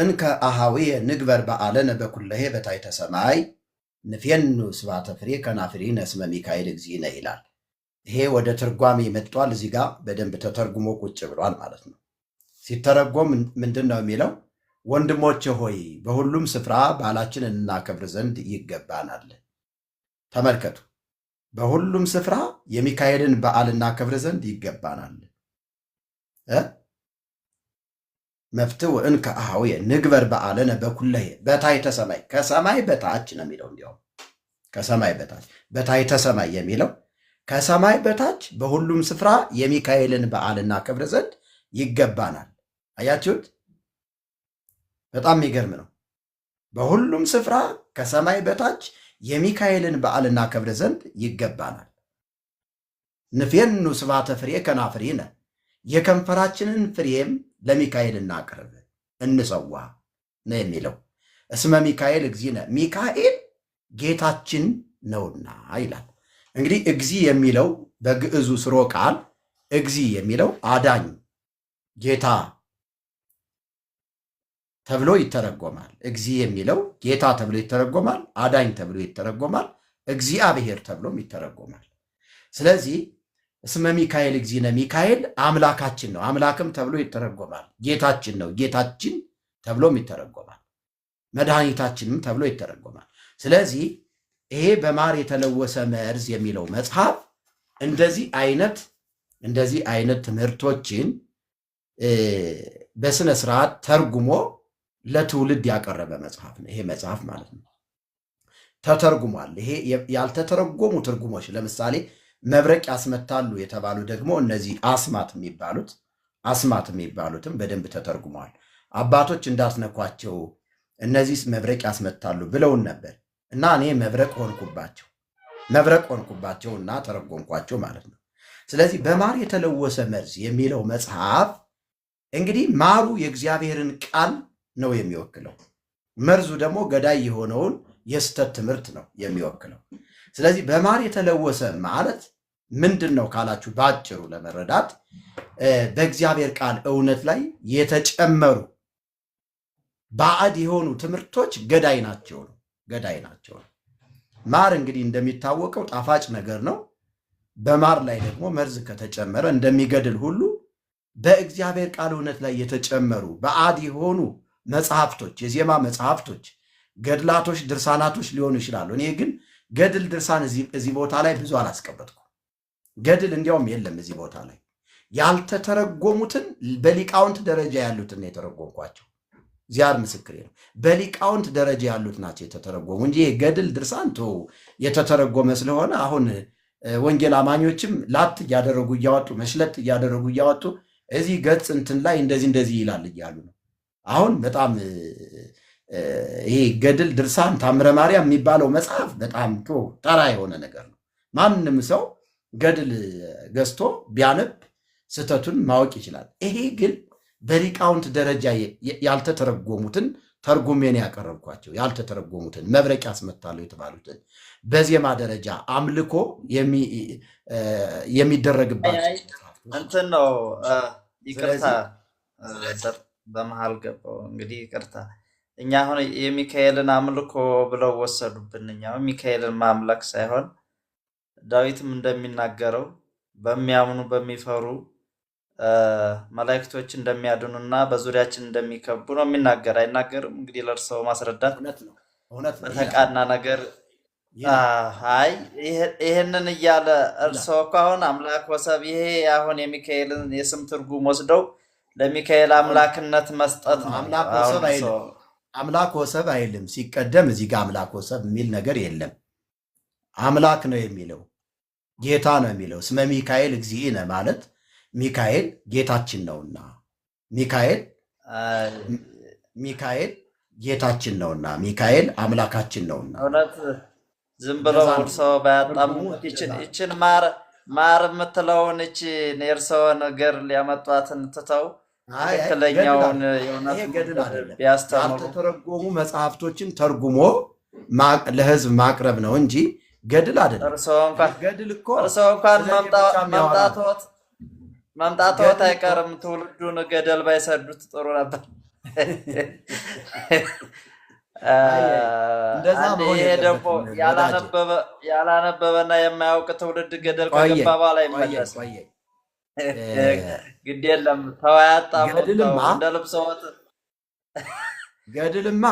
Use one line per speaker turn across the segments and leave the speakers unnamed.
ወእንከ አሃዊየ ንግበር በዓለነ በኩለሄ በታሕተ ሰማይ ንፌኑ ስብሐተ ፍሬ ከናፍሪነ እስመ ሚካኤል እግዚእነ ይላል። ይሄ ወደ ትርጓሜ መጥቷል። እዚህ ጋር በደንብ ተተርጉሞ ቁጭ ብሏል ማለት ነው። ሲተረጎም ምንድን ነው የሚለው? ወንድሞቼ ሆይ በሁሉም ስፍራ በዓላችንን እናከብር ዘንድ ይገባናል። ተመልከቱ፣ በሁሉም ስፍራ የሚካኤልን በዓል እናከብር ዘንድ ይገባናል። መፍትሕ ወእንከ አኀዊየ ንግበር በዓለነ በኩለሄ በታሕተ ሰማይ፣ ከሰማይ በታች ነው የሚለው። እንዲያውም ከሰማይ በታች በታሕተ ሰማይ የሚለው ከሰማይ በታች በሁሉም ስፍራ የሚካኤልን በዓል እናከብር ዘንድ ይገባናል። አያችሁት? በጣም የሚገርም ነው። በሁሉም ስፍራ ከሰማይ በታች የሚካኤልን በዓል እናከብር ዘንድ ይገባናል። ንፌኑ ስብሐተ ፍሬ ከናፍሪነ፣ የከንፈራችንን ፍሬም ለሚካኤል እናቅርብ እንሰዋ ነው የሚለው። እስመ ሚካኤል እግዚእነ፣ ሚካኤል ጌታችን ነውና ይላል። እንግዲህ እግዚ የሚለው በግዕዙ ስሮ ቃል እግዚ የሚለው አዳኝ፣ ጌታ ተብሎ ይተረጎማል። እግዚ የሚለው ጌታ ተብሎ ይተረጎማል፣ አዳኝ ተብሎ ይተረጎማል፣ እግዚአብሔር ተብሎም ይተረጎማል። ስለዚህ እስመ ሚካኤል እግዚእነ፣ ሚካኤል አምላካችን ነው፣ አምላክም ተብሎ ይተረጎማል። ጌታችን ነው፣ ጌታችን ተብሎም ይተረጎማል። መድኃኒታችንም ተብሎ ይተረጎማል። ስለዚህ ይሄ በማር የተለወሰ መርዝ የሚለው መጽሐፍ እንደዚህ አይነት ትምህርቶችን በስነ ስርዓት ተርጉሞ ለትውልድ ያቀረበ መጽሐፍ ነው። ይሄ መጽሐፍ ማለት ነው ተተርጉሟል። ይሄ ያልተተረጎሙ ትርጉሞች ለምሳሌ መብረቅ ያስመታሉ የተባሉ ደግሞ እነዚህ አስማት የሚባሉትም በደንብ ተተርጉመዋል። አባቶች እንዳትነኳቸው እነዚህ መብረቅ ያስመታሉ ብለውን ነበር እና እኔ መብረቅ ሆንኩባቸው እና ተረጎምኳቸው ማለት ነው። ስለዚህ በማር የተለወሰ መርዝ የሚለው መጽሐፍ እንግዲህ ማሩ የእግዚአብሔርን ቃል ነው የሚወክለው፣ መርዙ ደግሞ ገዳይ የሆነውን የስተት ትምህርት ነው የሚወክለው። ስለዚህ በማር የተለወሰ ማለት ምንድን ነው ካላችሁ በአጭሩ ለመረዳት በእግዚአብሔር ቃል እውነት ላይ የተጨመሩ ባዕድ የሆኑ ትምህርቶች ገዳይ ናቸው። ማር እንግዲህ እንደሚታወቀው ጣፋጭ ነገር ነው። በማር ላይ ደግሞ መርዝ ከተጨመረ እንደሚገድል ሁሉ በእግዚአብሔር ቃል እውነት ላይ የተጨመሩ ባዕድ የሆኑ መጽሐፍቶች፣ የዜማ መጽሐፍቶች፣ ገድላቶች፣ ድርሳናቶች ሊሆኑ ይችላሉ። እኔ ግን ገድል ድርሳን እዚህ ቦታ ላይ ብዙ አላስቀመጥኩም። ገድል እንዲያውም የለም እዚህ ቦታ ላይ። ያልተተረጎሙትን በሊቃውንት ደረጃ ያሉትን የተረጎምኳቸው እግዚአብሔር ምስክሬ ነው። በሊቃውንት ደረጃ ያሉት ናቸው የተተረጎሙ እንጂ ገድል ድርሳን የተተረጎመ ስለሆነ አሁን ወንጌል አማኞችም ላት እያደረጉ እያወጡ መሽለጥ እያደረጉ እያወጡ እዚህ ገጽ እንትን ላይ እንደዚህ ይላል እያሉ ነው። አሁን በጣም ይሄ ገድል ድርሳን ታምረ ማርያም የሚባለው መጽሐፍ በጣም ጠራ የሆነ ነገር ነው። ማንም ሰው ገድል ገዝቶ ቢያነብ ስህተቱን ማወቅ ይችላል። ይሄ ግን በሊቃውንት ደረጃ ያልተተረጎሙትን ተርጉሜን ያቀረብኳቸው ያልተተረጎሙትን መብረቅ ያስመታሉ የተባሉትን በዜማ ደረጃ አምልኮ የሚደረግባቸው
እንትን ነው። ይቅርታ በመሃል ገባው። እንግዲህ ይቅርታ፣ እኛ አሁን የሚካኤልን አምልኮ ብለው ወሰዱብን። እኛ ሚካኤልን ማምለክ ሳይሆን ዳዊትም እንደሚናገረው በሚያምኑ በሚፈሩ መላእክቶች እንደሚያድኑና በዙሪያችን እንደሚከቡ ነው የሚናገር። አይናገርም? እንግዲህ ለእርሰው ማስረዳት በተቃና ነገር ይህንን እያለ እርሰው እኮ አሁን አምላክ ወሰብ፣ ይሄ አሁን የሚካኤልን የስም ትርጉም ወስደው ለሚካኤል አምላክነት መስጠት ነው።
አምላክ ወሰብ አይልም። ሲቀደም እዚህ ጋር አምላክ ወሰብ የሚል ነገር የለም። አምላክ ነው የሚለው፣ ጌታ ነው የሚለው። እስመ ሚካኤል እግዚእነ ማለት ሚካኤል ጌታችን ነውና፣ ሚካኤል ጌታችን ነውና፣ ሚካኤል አምላካችን ነውና።
እውነት ዝም ብለው እርሰው ባያጣሙ ይችን ማር የምትለውን የእርሰው ነገር ሊያመጧትን ትተው ትክክለኛውን
ያልተተረጎሙ መጽሐፍቶችን ተርጉሞ ለሕዝብ ማቅረብ ነው እንጂ ገድል አይደለም።
እርሰው እንኳን መምጣቶት አይቀርም። ትውልዱን ገደል ባይሰዱት ጥሩ ነበር።
እንደዛ መሆን
ይሄ ደግሞ
የለበትም ወዳጄ።
ያላነበበና የማያውቅ ትውልድ ገደል
ቆየ
ከገባ በኋላ
ቆየ
አይመለስም።
ቆየ
ግድ የለም ተው፣ አያጣሙት። ተው
ገድልማ
እንደ ልብስ ወጥ
ገድልማ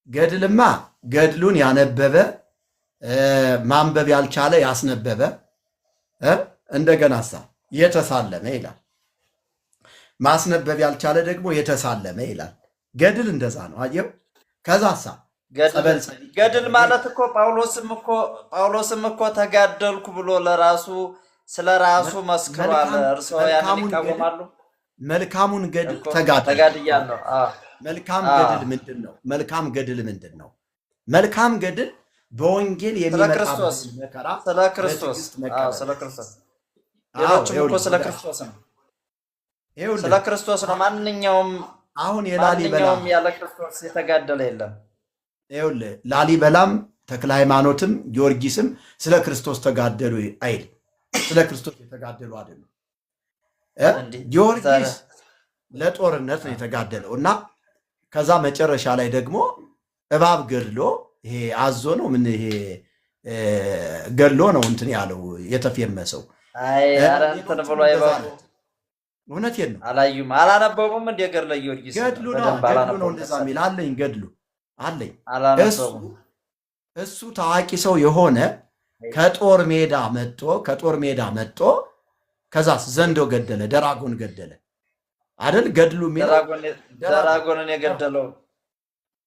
ገድልማ ገድሉን ያነበበ ማንበብ ያልቻለ ያስነበበ እንደገና የተሳለመ ይላል። ማስነበብ ያልቻለ ደግሞ የተሳለመ ይላል። ገድል እንደዛ ነው። አየው። ከዛሳ
ገድል ማለት እኮ ጳውሎስም እኮ ተጋደልኩ ብሎ ለራሱ ስለ ራሱ መስክሯል። እርስዎ ያንን ይቃወማሉ?
መልካሙን ገድል
ተጋድያለሁ።
መልካም ገድል ምንድን ነው? መልካም ገድል ምንድን ነው? መልካም ገድል በወንጌል የሚመጣበት መከራ
ስለ ክርስቶስ ሌሎችም እኮ ስለ ክርስቶስ ነው። ስለ ክርስቶስ ነው። ማንኛውም ያለ ክርስቶስ የተጋደለ የለም።
ይኸውልህ ላሊበላም ተክለ ሃይማኖትም ጊዮርጊስም ስለ ክርስቶስ ተጋደሉ አይል። ስለ ክርስቶስ የተጋደሉ አይደሉም። ጊዮርጊስ ለጦርነት ነው የተጋደለው እና ከዛ መጨረሻ ላይ ደግሞ እባብ ገድሎ ይሄ አዞ ነው ምን ይሄ ገድሎ ነው እንትን ያለው የተፈመሰው።
እንትን ብሎ አይባሉ።
እውነቴን ነው።
አላዩም፣ አላነበቡም። እንደ ገድለ ጊዮርጊስ
ገድሉ ነው እንደዛ የሚል አለኝ። ገድሉ አለኝ። እሱ ታዋቂ ሰው የሆነ ከጦር ሜዳ መጥቶ ከዛስ ዘንዶ ገደለ፣ ደራጎን ገደለ አይደል? ገድሉ
ደራጎንን የገደለው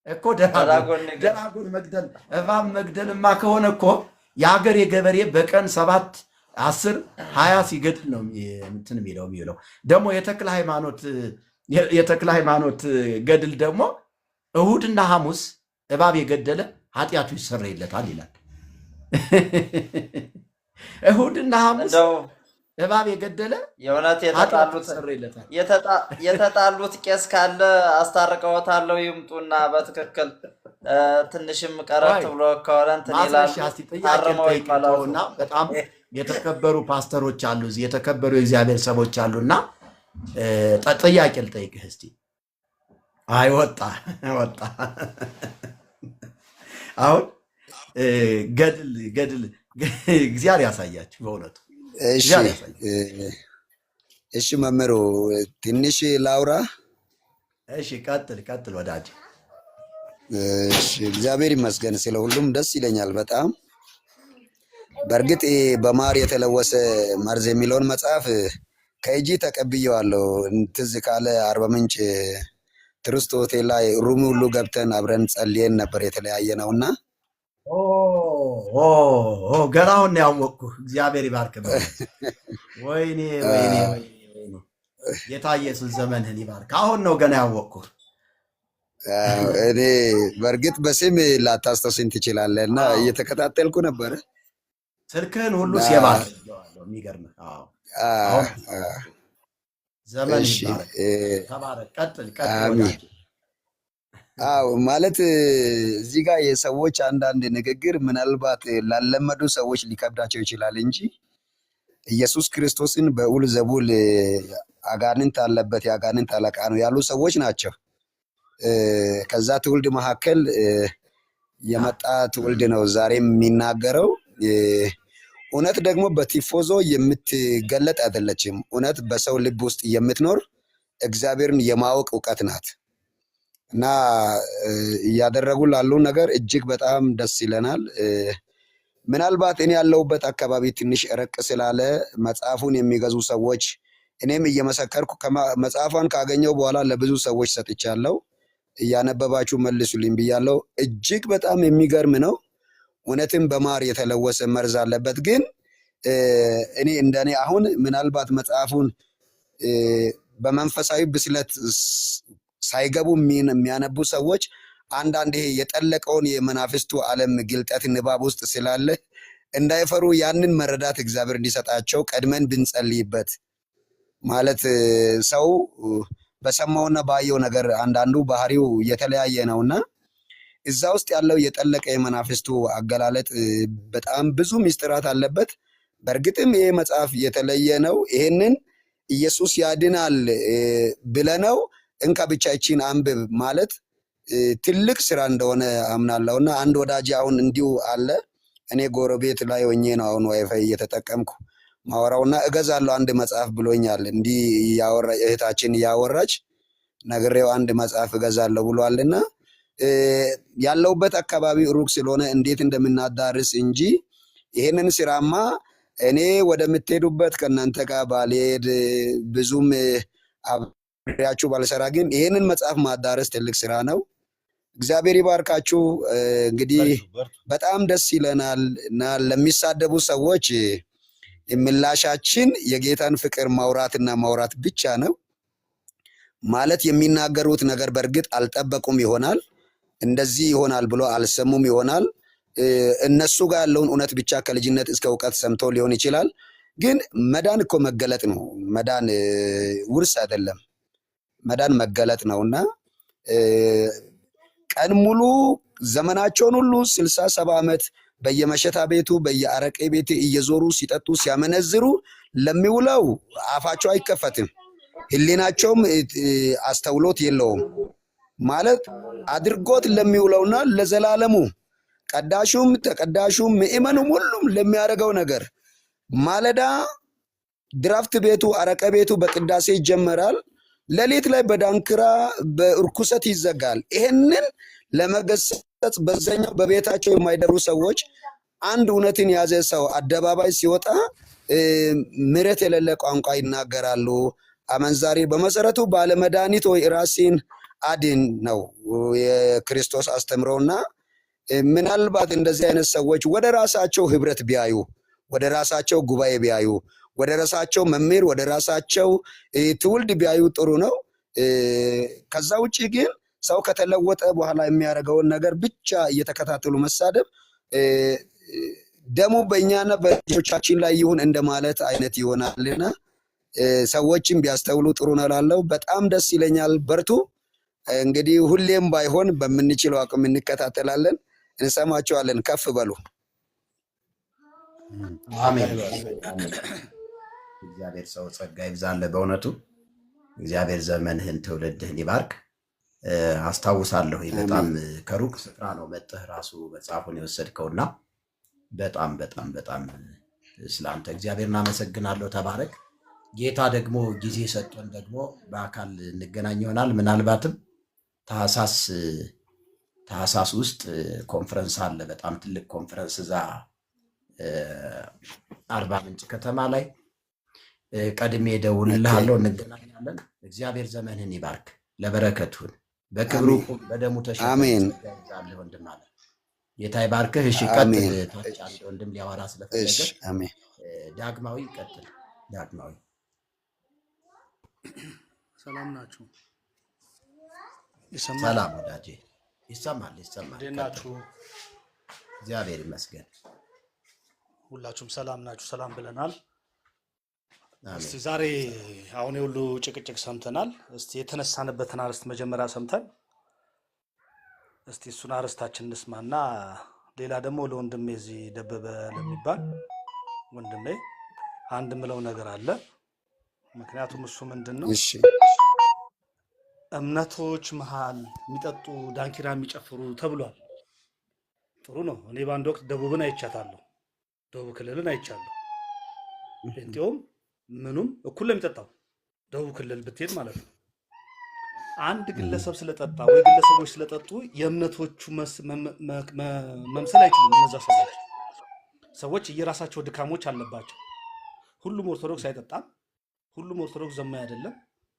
እኮ ደራጎን መግደል እባብ መግደልማ ከሆነ እኮ የሀገር የገበሬ በቀን 7 10 20 ሲገድል ነው እንትን የሚለው። ደግሞ የተክለ ሃይማኖት ገድል ደግሞ እሁድና ሐሙስ እባብ የገደለ ኃጢአቱ ይሰረይለታል ይላል። እሁድና ሐሙስ እባብ የገደለ
የእውነት የተጣሉት ቄስ ካለ አስታርቀውታለሁ፣ ይምጡና በትክክል ትንሽም ቀረት ብሎ ከሆነ እንትን ይላል።
እና በጣም የተከበሩ ፓስተሮች አሉ፣ እዚህ የተከበሩ የእግዚአብሔር ሰዎች አሉና ጥያቄ ልጠይቅህ እስቲ። አይ ወጣ አሁን ገድል እግዚአብሔር ያሳያችሁ በእውነቱ።
እሺ መምህሩ ትንሽ ላውራ።
እሺ ቀጥል ወዳጅ።
እሺ እግዚአብሔር ይመስገን፣ ስለ ሁሉም ደስ ይለኛል በጣም። በእርግጥ በማር የተለወሰ መርዝ የሚለውን መጽሐፍ ከእጂ ተቀብየዋለሁ። ትዝ ካለ አርባ ምንጭ ትሩስት ሆቴል ላይ ሩም ሁሉ ገብተን አብረን ጸልየን ነበር የተለያየ ነውና
ገና አሁን ያወቅኩህ። እግዚአብሔር ይባርክ። ወይኔ ጌታ ኢየሱስ ዘመንህን ይባርክ። አሁን ነው ገና ያወቅኩህ።
እኔ በእርግጥ በስም ላታስታውሰኝ ትችላለህ እና እየተከታተልኩ ነበረ
ስልክህን ሁሉ ሲባል የሚገርምህ ዘመን ይባርክ። ተባረክ። ቀጥል።
አዎ ማለት እዚህ ጋር የሰዎች አንዳንድ ንግግር ምናልባት ላለመዱ ሰዎች ሊከብዳቸው ይችላል እንጂ ኢየሱስ ክርስቶስን በኡል ዘቡል አጋንንት አለበት የአጋንንት አለቃ ነው ያሉ ሰዎች ናቸው። ከዛ ትውልድ መካከል የመጣ ትውልድ ነው ዛሬም የሚናገረው። እውነት ደግሞ በቲፎዞ የምትገለጥ አይደለችም። እውነት በሰው ልብ ውስጥ የምትኖር እግዚአብሔርን የማወቅ እውቀት ናት። እና እያደረጉ ላሉ ነገር እጅግ በጣም ደስ ይለናል። ምናልባት እኔ ያለሁበት አካባቢ ትንሽ ረቅ ስላለ መጽሐፉን የሚገዙ ሰዎች እኔም እየመሰከርኩ መጽሐፏን ካገኘው በኋላ ለብዙ ሰዎች ሰጥቻለሁ። እያነበባችሁ መልሱልኝ ብያለሁ። እጅግ በጣም የሚገርም ነው። እውነትም በማር የተለወሰ መርዝ አለበት። ግን እኔ እንደኔ አሁን ምናልባት መጽሐፉን በመንፈሳዊ ብስለት ሳይገቡ የሚያነቡ ሰዎች አንዳንድ ይሄ የጠለቀውን የመናፍስቱ ዓለም ግልጠት ንባብ ውስጥ ስላለ እንዳይፈሩ ያንን መረዳት እግዚአብሔር እንዲሰጣቸው ቀድመን ብንጸልይበት። ማለት ሰው በሰማውና ባየው ነገር አንዳንዱ ባህሪው የተለያየ ነውና እዛ ውስጥ ያለው የጠለቀ የመናፍስቱ አገላለጥ በጣም ብዙ ምስጢራት አለበት። በእርግጥም ይሄ መጽሐፍ የተለየ ነው። ይሄንን ኢየሱስ ያድናል ብለነው እንካ ብቻ ይቺን አንብብ ማለት ትልቅ ስራ እንደሆነ አምናለሁና አንድ ወዳጅ አሁን እንዲሁ አለ። እኔ ጎረቤት ላይ ሆኜ ነው አሁን ዋይፋይ እየተጠቀምኩ ማወራውና እገዛለሁ አንድ መጽሐፍ ብሎኛል። እንዲህ እህታችን እያወራች ነግሬው አንድ መጽሐፍ እገዛለሁ ብሏልና ያለውበት አካባቢ ሩቅ ስለሆነ እንዴት እንደምናዳርስ እንጂ ይሄንን ስራማ እኔ ወደምትሄዱበት ከእናንተ ጋር ባልሄድ ብዙም አብሬያችሁ ባልሰራ፣ ግን ይሄንን መጽሐፍ ማዳረስ ትልቅ ስራ ነው። እግዚአብሔር ይባርካችሁ። እንግዲህ በጣም ደስ ይለናል እና ለሚሳደቡ ሰዎች ምላሻችን የጌታን ፍቅር ማውራትና ማውራት ብቻ ነው። ማለት የሚናገሩት ነገር በእርግጥ አልጠበቁም ይሆናል፣ እንደዚህ ይሆናል ብሎ አልሰሙም ይሆናል። እነሱ ጋር ያለውን እውነት ብቻ ከልጅነት እስከ እውቀት ሰምቶ ሊሆን ይችላል። ግን መዳን እኮ መገለጥ ነው። መዳን ውርስ አይደለም፣ መዳን መገለጥ ነውና ቀን ሙሉ ዘመናቸውን ሁሉ 60-70 ዓመት በየመሸታ ቤቱ በየአረቄ ቤት እየዞሩ ሲጠጡ ሲያመነዝሩ ለሚውለው አፋቸው አይከፈትም፣ ህሊናቸውም አስተውሎት የለውም። ማለት አድርጎት ለሚውለውና ለዘላለሙ ቀዳሹም ተቀዳሹም ምእመኑም ሁሉም ለሚያደርገው ነገር ማለዳ ድራፍት ቤቱ አረቀ ቤቱ በቅዳሴ ይጀመራል። ሌሊት ላይ በዳንክራ በእርኩሰት ይዘጋል። ይሄንን ለመገሰጽ በዛኛው በቤታቸው የማይደሩ ሰዎች አንድ እውነትን ያዘ ሰው አደባባይ ሲወጣ ምሕረት የሌለ ቋንቋ ይናገራሉ። አመንዛሪ በመሰረቱ ባለመድኃኒት ወይ ራስን አድን ነው የክርስቶስ አስተምሮና ምናልባት እንደዚህ አይነት ሰዎች ወደ ራሳቸው ህብረት ቢያዩ፣ ወደ ራሳቸው ጉባኤ ቢያዩ፣ ወደ ራሳቸው መምህር፣ ወደ ራሳቸው ትውልድ ቢያዩ ጥሩ ነው። ከዛ ውጪ ግን ሰው ከተለወጠ በኋላ የሚያደርገውን ነገር ብቻ እየተከታተሉ መሳደብ ደሙ በእኛና በልጆቻችን ላይ ይሁን እንደማለት አይነት ይሆናልና ሰዎችም ቢያስተውሉ ጥሩ ነው እላለሁ። በጣም ደስ ይለኛል። በርቱ። እንግዲህ ሁሌም ባይሆን በምንችለው አቅም እንከታተላለን፣ እንሰማቸዋለን። ከፍ በሉ።
አሜን። እግዚአብሔር ሰው ጸጋ ይብዛልህ። በእውነቱ እግዚአብሔር ዘመንህን ትውልድህን ይባርክ። አስታውሳለሁ በጣም ከሩቅ ስፍራ ነው መጥተህ ራሱ መጽሐፉን የወሰድከውና በጣም በጣም በጣም ስለአንተ እግዚአብሔር እናመሰግናለሁ። ተባረክ። ጌታ ደግሞ ጊዜ ሰጥቶን ደግሞ በአካል እንገናኝ ይሆናል። ምናልባትም ታህሳስ ውስጥ ኮንፈረንስ አለ፣ በጣም ትልቅ ኮንፈረንስ እዛ አርባ ምንጭ ከተማ ላይ ቀድሜ እደውልልሃለሁ፣ እንገናኛለን። እግዚአብሔር ዘመንህን ይባርክ፣ ለበረከቱን በክብሩ በደሙ ተሸክመህ ወንድም አለ። ጌታ ይባርክህ። እሺ ቀጥል። ታች አንድ ወንድም ሊያወራ ስለፈለገ ዳግማዊ ቀጥል። ዳግማዊ
ሰላም ናችሁ?
ሰላም ወዳጄ። ይሰማል።
እንዴት ናችሁ?
እግዚአብሔር ይመስገን።
ሁላችሁም ሰላም ናችሁ? ሰላም ብለናል። እስቲ ዛሬ አሁን የሁሉ ጭቅጭቅ ሰምተናል። እስቲ የተነሳንበትን አርዕስት መጀመሪያ ሰምተን እስቲ እሱን አርዕስታችን እንስማና ሌላ ደግሞ ለወንድሜ እዚህ ደበበ ለሚባል ወንድሜ አንድ ምለው ነገር አለ። ምክንያቱም እሱ ምንድነው እምነቶች መሃል የሚጠጡ ዳንኪራ የሚጨፍሩ ተብሏል። ጥሩ ነው። እኔ በአንድ ወቅት ደቡብን አይቻታለሁ፣ ደቡብ ክልልን አይቻለሁ። ጴንጤውም ምኑም እኩል ለሚጠጣው ደቡብ ክልል ብትሄድ ማለት ነው። አንድ ግለሰብ ስለጠጣ ወይ ግለሰቦች ስለጠጡ የእምነቶቹ መምሰል አይችሉም። እነዛ ሰዎች የራሳቸው ድካሞች አለባቸው። ሁሉም ኦርቶዶክስ አይጠጣም፣ ሁሉም ኦርቶዶክስ ዘማኝ አይደለም፣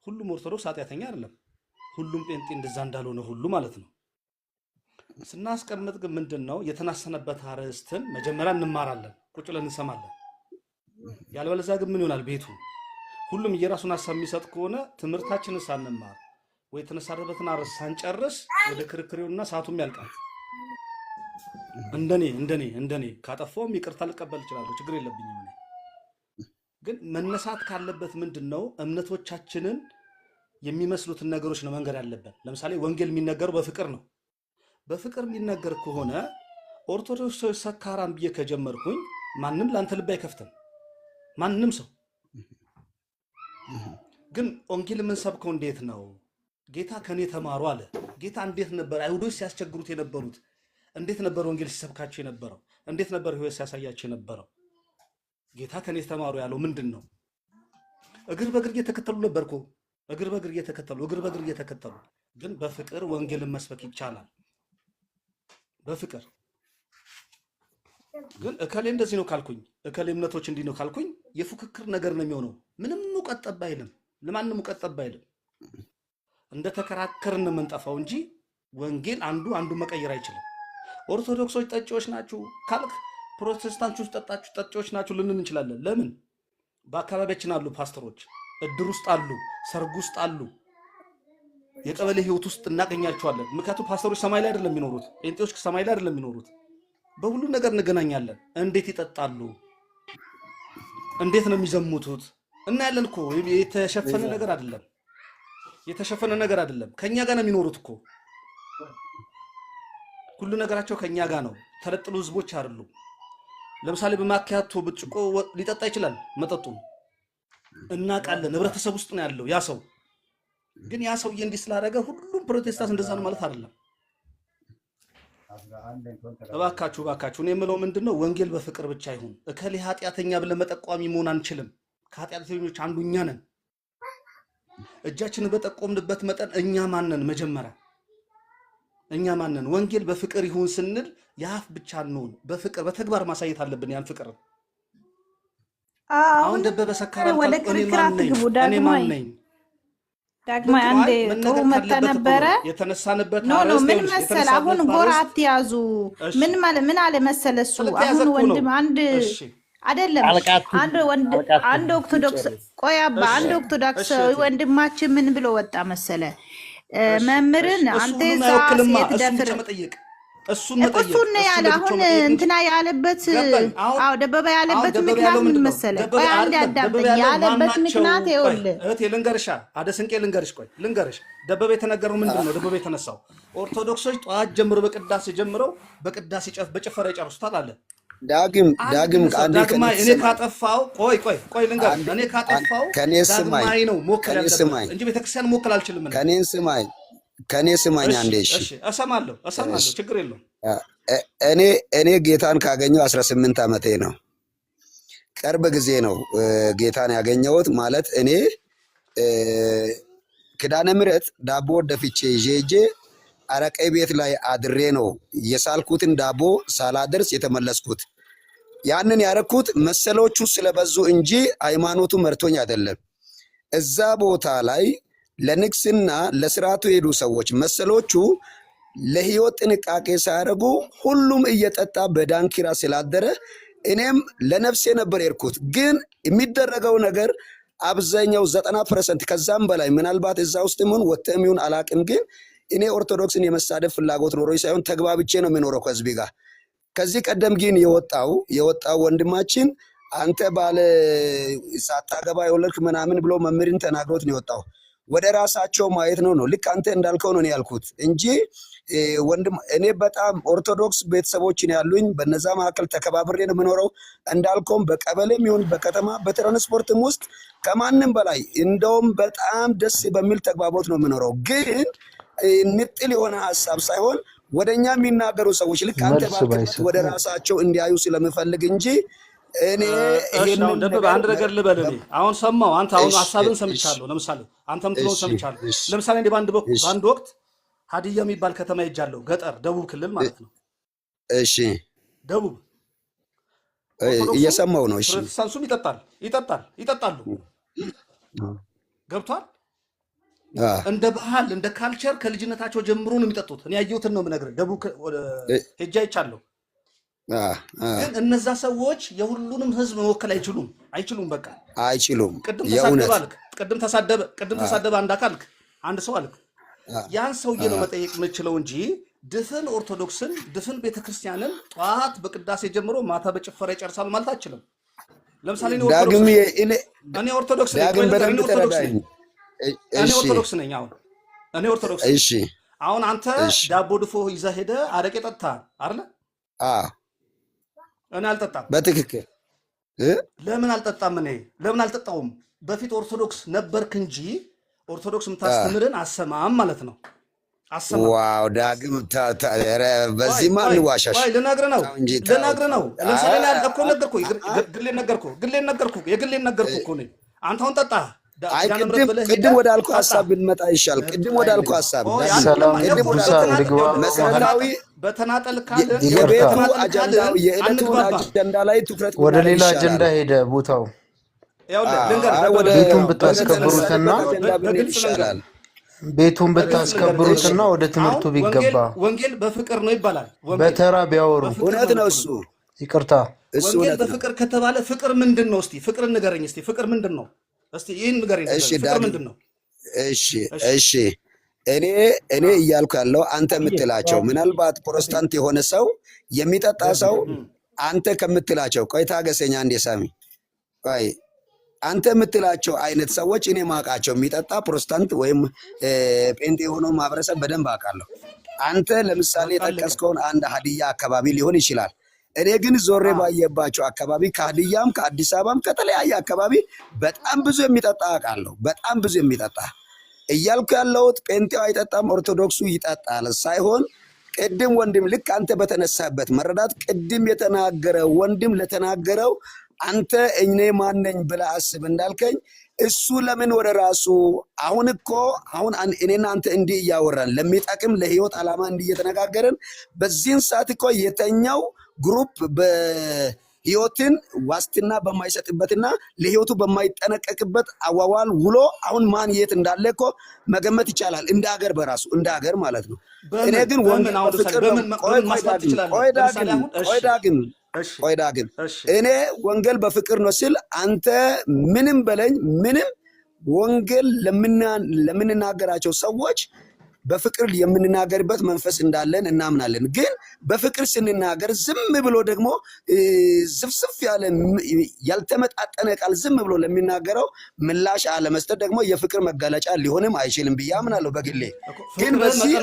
ሁሉም ኦርቶዶክስ ኃጢአተኛ አይደለም፣ ሁሉም ጴንጤ እንደዛ እንዳልሆነ ሁሉ ማለት ነው። ስናስቀምጥ ግን ምንድነው የተናሰነበት አርዕስትን መጀመሪያ እንማራለን፣ ቁጭ ብለን እንሰማለን። ያለበለዚያ ግን ምን ይሆናል? ቤቱ ሁሉም የራሱን ሐሳብ የሚሰጥ ከሆነ ትምህርታችንን ሳንማር ወይ የተነሳረበትን አርዕስት ሳንጨርስ ወደ ክርክሬውና ሰዓቱም ያልቃል። እንደኔ ካጠፋውም ይቅርታ ልቀበል እችላለሁ፣ ችግር የለብኝም። ግን መነሳት ካለበት ምንድነው እምነቶቻችንን የሚመስሉትን ነገሮች ነው መንገር ያለበት። ለምሳሌ ወንጌል የሚነገረው በፍቅር ነው። በፍቅር የሚነገር ከሆነ ኦርቶዶክስ ሰካራም ብዬ ከጀመርኩኝ ማንም ላንተ ልብ አይከፍትም፣ ማንም ሰው። ግን ወንጌል የምንሰብከው እንዴት ነው? ጌታ ከኔ ተማሩ አለ። ጌታ እንዴት ነበር አይሁዶች ሲያስቸግሩት የነበሩት? እንዴት ነበር ወንጌል ሲሰብካቸው የነበረው? እንዴት ነበር ህይወት ሲያሳያቸው የነበረው? ጌታ ከኔ ተማሩ ያለው ምንድን ነው? እግር በእግር እየተከተሉ ነበርኩ። እግር በእግር እየተከተሉ ግን በፍቅር ወንጌልን መስበክ ይቻላል። በፍቅር ግን እከሌ እንደዚህ ነው ካልኩኝ፣ እከሌ እምነቶች እንዲህ ነው ካልኩኝ የፉክክር ነገር ነው የሚሆነው። ምንም እውቀት ጠብ አይልም፣ ለማንም እውቀት ጠብ አይልም። እንደ ተከራከርን ነው የምንጠፋው እንጂ ወንጌል አንዱ መቀየር አይችልም። ኦርቶዶክሶች ጠጪዎች ናችሁ ካልክ ፕሮቴስታንቶች ጠጪዎች ናችሁ ልንን እንችላለን። ለምን? በአካባቢያችን አሉ ፓስተሮች፣ እድር ውስጥ አሉ፣ ሰርግ ውስጥ አሉ፣ የቀበሌ ህይወት ውስጥ እናገኛቸዋለን። ምክንያቱም ፓስተሮች ሰማይ ላይ አይደለም የሚኖሩት፣ ጴንጤዎች ሰማይ ላይ አይደለም የሚኖሩት። በሁሉ ነገር እንገናኛለን። እንዴት ይጠጣሉ? እንዴት ነው የሚዘሙቱት? እናያለን እኮ። የተሸፈነ ነገር አይደለም። ከኛ ጋር ነው የሚኖሩት እኮ። ሁሉ ነገራቸው ከኛ ጋር ነው። ተለጥሉ ህዝቦች አይደሉም። ለምሳሌ በማኪያቶ ብርጭቆ ሊጠጣ ይችላል መጠጡን እናውቃለን። ህብረተሰብ ውስጥ ነው ያለው ያ ሰው። ግን ያ ሰውዬ እንዲህ ስላደረገ ሁሉም ፕሮቴስታንት እንደዛ ነው ማለት አይደለም። እባካችሁ እኔ የምለው ምንድነው ወንጌል በፍቅር ብቻ ይሁን። እከሌ ኃጢአተኛ ብለን መጠቋሚ መሆን አንችልም። ከኃጢአተኞች አንዱ እኛ ነን። እጃችንን በጠቆምንበት መጠን እኛ ማነን? መጀመሪያ እኛ ማነን? ወንጌል በፍቅር ይሁን ስንል የአፍ ብቻ እንሆን፣ በፍቅር በተግባር ማሳየት አለብን ያን ፍቅር። አሁን ደበበ ሰካራም
ወደ ክርክር አትግቡ። ዳግማ አንዴ ጥሩ መጣ ነበረ
የተነሳንበት
ኖ ምን መሰለ፣ አሁን ጎራ አትያዙ። ምን አለ መሰለ እሱ አሁን ወንድም አንድ አይደለም አንድ ኦርቶዶክስ ቆይ አባ አንድ ኦርቶዶክስ ወንድማችን ምን ብሎ ወጣ መሰለ መምህርን አንተ ዛት ደፍር እሱን ያለ አሁን እንትና ያለበት ደበበ ያለበት ምክንያት ምን መሰለ? ቆይ አንድ ያዳምጠኝ። ያለበት ምክንያት ይኸውልህ
እህቴ ልንገርሻ፣ አደስንቄ ልንገርሽ ደበበ የተነገረው ምንድን ነው? ደበበ የተነሳው ኦርቶዶክሶች ጠዋት ጀምሮ በቅዳሴ ጀምረው በቅዳሴ በጭፈራ ይጨርሱታል አለ።
ዳግም
እኔ ካጠፋው ቆይ ልንገር፣ እኔ ካጠፋው ዳግማይ ነው ሞከል ያለበት እንጂ ቤተክርስቲያን ሞከል አልችልም።
ከኔ ስማኝ አንዴ። እሺ
እሰማለሁ፣ ችግር የለውም።
እኔ ጌታን ካገኘው 18 ዓመቴ ነው። ቅርብ ጊዜ ነው ጌታን ያገኘሁት። ማለት እኔ ኪዳነ ምሕረት ዳቦ ደፍቼ ይዤ አረቄ ቤት ላይ አድሬ ነው የሳልኩትን ዳቦ ሳላደርስ የተመለስኩት። ያንን ያረኩት መሰሎቹ ስለበዙ እንጂ ሃይማኖቱ መርቶኝ አይደለም። እዛ ቦታ ላይ ለንግስና ለስርዓቱ የሄዱ ሰዎች መሰሎቹ ለህይወት ጥንቃቄ ሳያደርጉ ሁሉም እየጠጣ በዳንኪራ ስላደረ እኔም ለነፍሴ ነበር የርኩት። ግን የሚደረገው ነገር አብዛኛው 90% ከዛም በላይ ምናልባት እዛ ውስጥ ምን ወጥተም ይሁን አላቅም፣ ግን እኔ ኦርቶዶክስን የመሳደብ ፍላጎት ኖሮኝ ሳይሆን ተግባብቼ ነው የሚኖረው ከህዝብ ጋር። ከዚህ ቀደም ግን የወጣው ወንድማችን አንተ ባለ ሳታገባ የወለድክ ምናምን ብሎ መምህርን ተናግሮት ነው የወጣው። ወደ ራሳቸው ማየት ነው። ልክ አንተ እንዳልከው ነው ያልኩት እንጂ ወንድም እኔ በጣም ኦርቶዶክስ ቤተሰቦችን ያሉኝ በነዛ መካከል ተከባብሬ ነው የምኖረው። እንዳልከውም በቀበሌም ይሁን በከተማ በትራንስፖርትም ውስጥ ከማንም በላይ እንደውም በጣም ደስ በሚል ተግባቦት ነው የምኖረው። ግን ንጥል የሆነ ሀሳብ ሳይሆን ወደኛ የሚናገሩ ሰዎች ልክ አንተ ባልከበት ወደ ራሳቸው እንዲያዩ ስለምፈልግ እንጂ እኔ
ይሄን ደበበ አንድ ነገር ልበልልኝ። አሁን ሰማው አንተ አሁን ሐሳብን ሰምቻለሁ። ለምሳሌ አንተም ትኖር ሰምቻለሁ። ለምሳሌ እንደ ባንድ ወቅት ሀዲያ የሚባል ከተማ ሄጃለሁ፣ ገጠር ደቡብ ክልል ማለት ነው።
እሺ
ደቡብ
እየሰማው ነው። እሺ
ፕሮቴስታንቱም ይጠጣሉ። ገብቷል። እንደ ባህል እንደ ካልቸር ከልጅነታቸው ጀምሮ ነው የሚጠጡት። እኔ ያየሁትን ነው የምነግርህ። ደቡብ ሄጃ ይቻለሁ። ግን እነዛ ሰዎች የሁሉንም ህዝብ መወከል አይችሉም። በቃ አይችሉም። ቅድም ተሳደበ አንድ አካልክ አንድ ሰው አልክ። ያን ሰውዬ ነው መጠየቅ የምችለው እንጂ ድፍን ኦርቶዶክስን ድፍን ቤተክርስቲያንን ጠዋት በቅዳሴ ጀምሮ ማታ በጭፈራ ይጨርሳሉ ማለት አችልም። ለምሳሌ እኔ ኦርቶዶክስ ነኝ። አሁን አንተ ዳቦ ድፎ ይዘህ ሄደህ አረቄ ጠጥተሃል አይደለ? እኔ አልጠጣም።
በትክክል
ለምን አልጠጣም? ለምን አልጠጣውም? በፊት ኦርቶዶክስ ነበርክ እንጂ ኦርቶዶክስ የምታስተምርን አሰማም ማለት ነው። አሰማም።
ዋው ዳግም በዚህማ እንዋሻሽ
ልነግርህ ነው። ለምሳሌ እኮ ነገርኩህ፣ ግሌን ነገርኩህ እኮ ነኝ። አንተ አሁን ጠጣ።
አይ ቅድም ወደ አልኩህ ሀሳብ ብንመጣ ይሻል። ቅድም ወደ አልኩህ ሀሳብ መሰረታዊ
በተናጠል ካለ
የዕለቱ አጀንዳ ላይ ትኩረት
ወደ ሌላ አጀንዳ ሄደ ቦታው። ቤቱን ብታስከብሩትና
ይሻላል።
ቤቱን ብታስከብሩትና ወደ ትምህርቱ ቢገባ
ወንጌል በፍቅር ነው ይባላል።
በተራ ቢያወሩ
እውነት ነው እሱ።
ይቅርታ
ወንጌል በፍቅር ከተባለ ፍቅር ምንድን ነው? እስቲ ፍቅር ንገረኝ። እስቲ ፍቅር ምንድን ነው? እስቲ ይህን ንገረኝ። ፍቅር ምንድን ነው?
እሺ እኔ እያልኩ ያለው አንተ የምትላቸው ምናልባት ፕሮቴስታንት የሆነ ሰው የሚጠጣ ሰው አንተ ከምትላቸው ቆይ ታገሰኛ እንዴ ሳሚ ቆይ አንተ የምትላቸው አይነት ሰዎች እኔ ማውቃቸው የሚጠጣ ፕሮቴስታንት ወይም ጴንጤ የሆነው ማህበረሰብ በደንብ አውቃለሁ። አንተ ለምሳሌ የጠቀስከውን አንድ ሀዲያ አካባቢ ሊሆን ይችላል። እኔ ግን ዞሬ ባየባቸው አካባቢ ከሀዲያም ከአዲስ አበባም ከተለያየ አካባቢ በጣም ብዙ የሚጠጣ አውቃለሁ። በጣም ብዙ የሚጠጣ እያልኩ ያለሁት ጴንጤው አይጠጣም ኦርቶዶክሱ ይጠጣል ሳይሆን ቅድም ወንድም ልክ አንተ በተነሳበት መረዳት ቅድም የተናገረ ወንድም ለተናገረው አንተ እኔ ማነኝ ብለህ አስብ እንዳልከኝ እሱ ለምን ወደ ራሱ አሁን እኔና አንተ እንዲህ እያወራን ለሚጠቅም ለህይወት ዓላማ እንዲህ እየተነጋገርን በዚህን ሰዓት እኮ የተኛው ግሩፕ በህይወትን ዋስትና በማይሰጥበትና ለህይወቱ በማይጠነቀቅበት አዋዋል ውሎ አሁን ማን የት እንዳለ እኮ መገመት ይቻላል። እንደ ሀገር በራሱ እንደ ሀገር ማለት ነው። እኔ ግን ወንጌል በፍቅር ቆይ ዳግም እኔ ወንጌል በፍቅር ነው ስል አንተ ምንም በለኝ ምንም ወንጌል ለምንናገራቸው ሰዎች በፍቅር የምንናገርበት መንፈስ እንዳለን እናምናለን። ግን በፍቅር ስንናገር ዝም ብሎ ደግሞ ዝፍስፍ ያለ ያልተመጣጠነ ቃል ዝም ብሎ ለሚናገረው ምላሽ አለመስጠት ደግሞ የፍቅር መገለጫ ሊሆንም አይችልም ብዬ አምናለሁ በግሌ። ግን በዚህ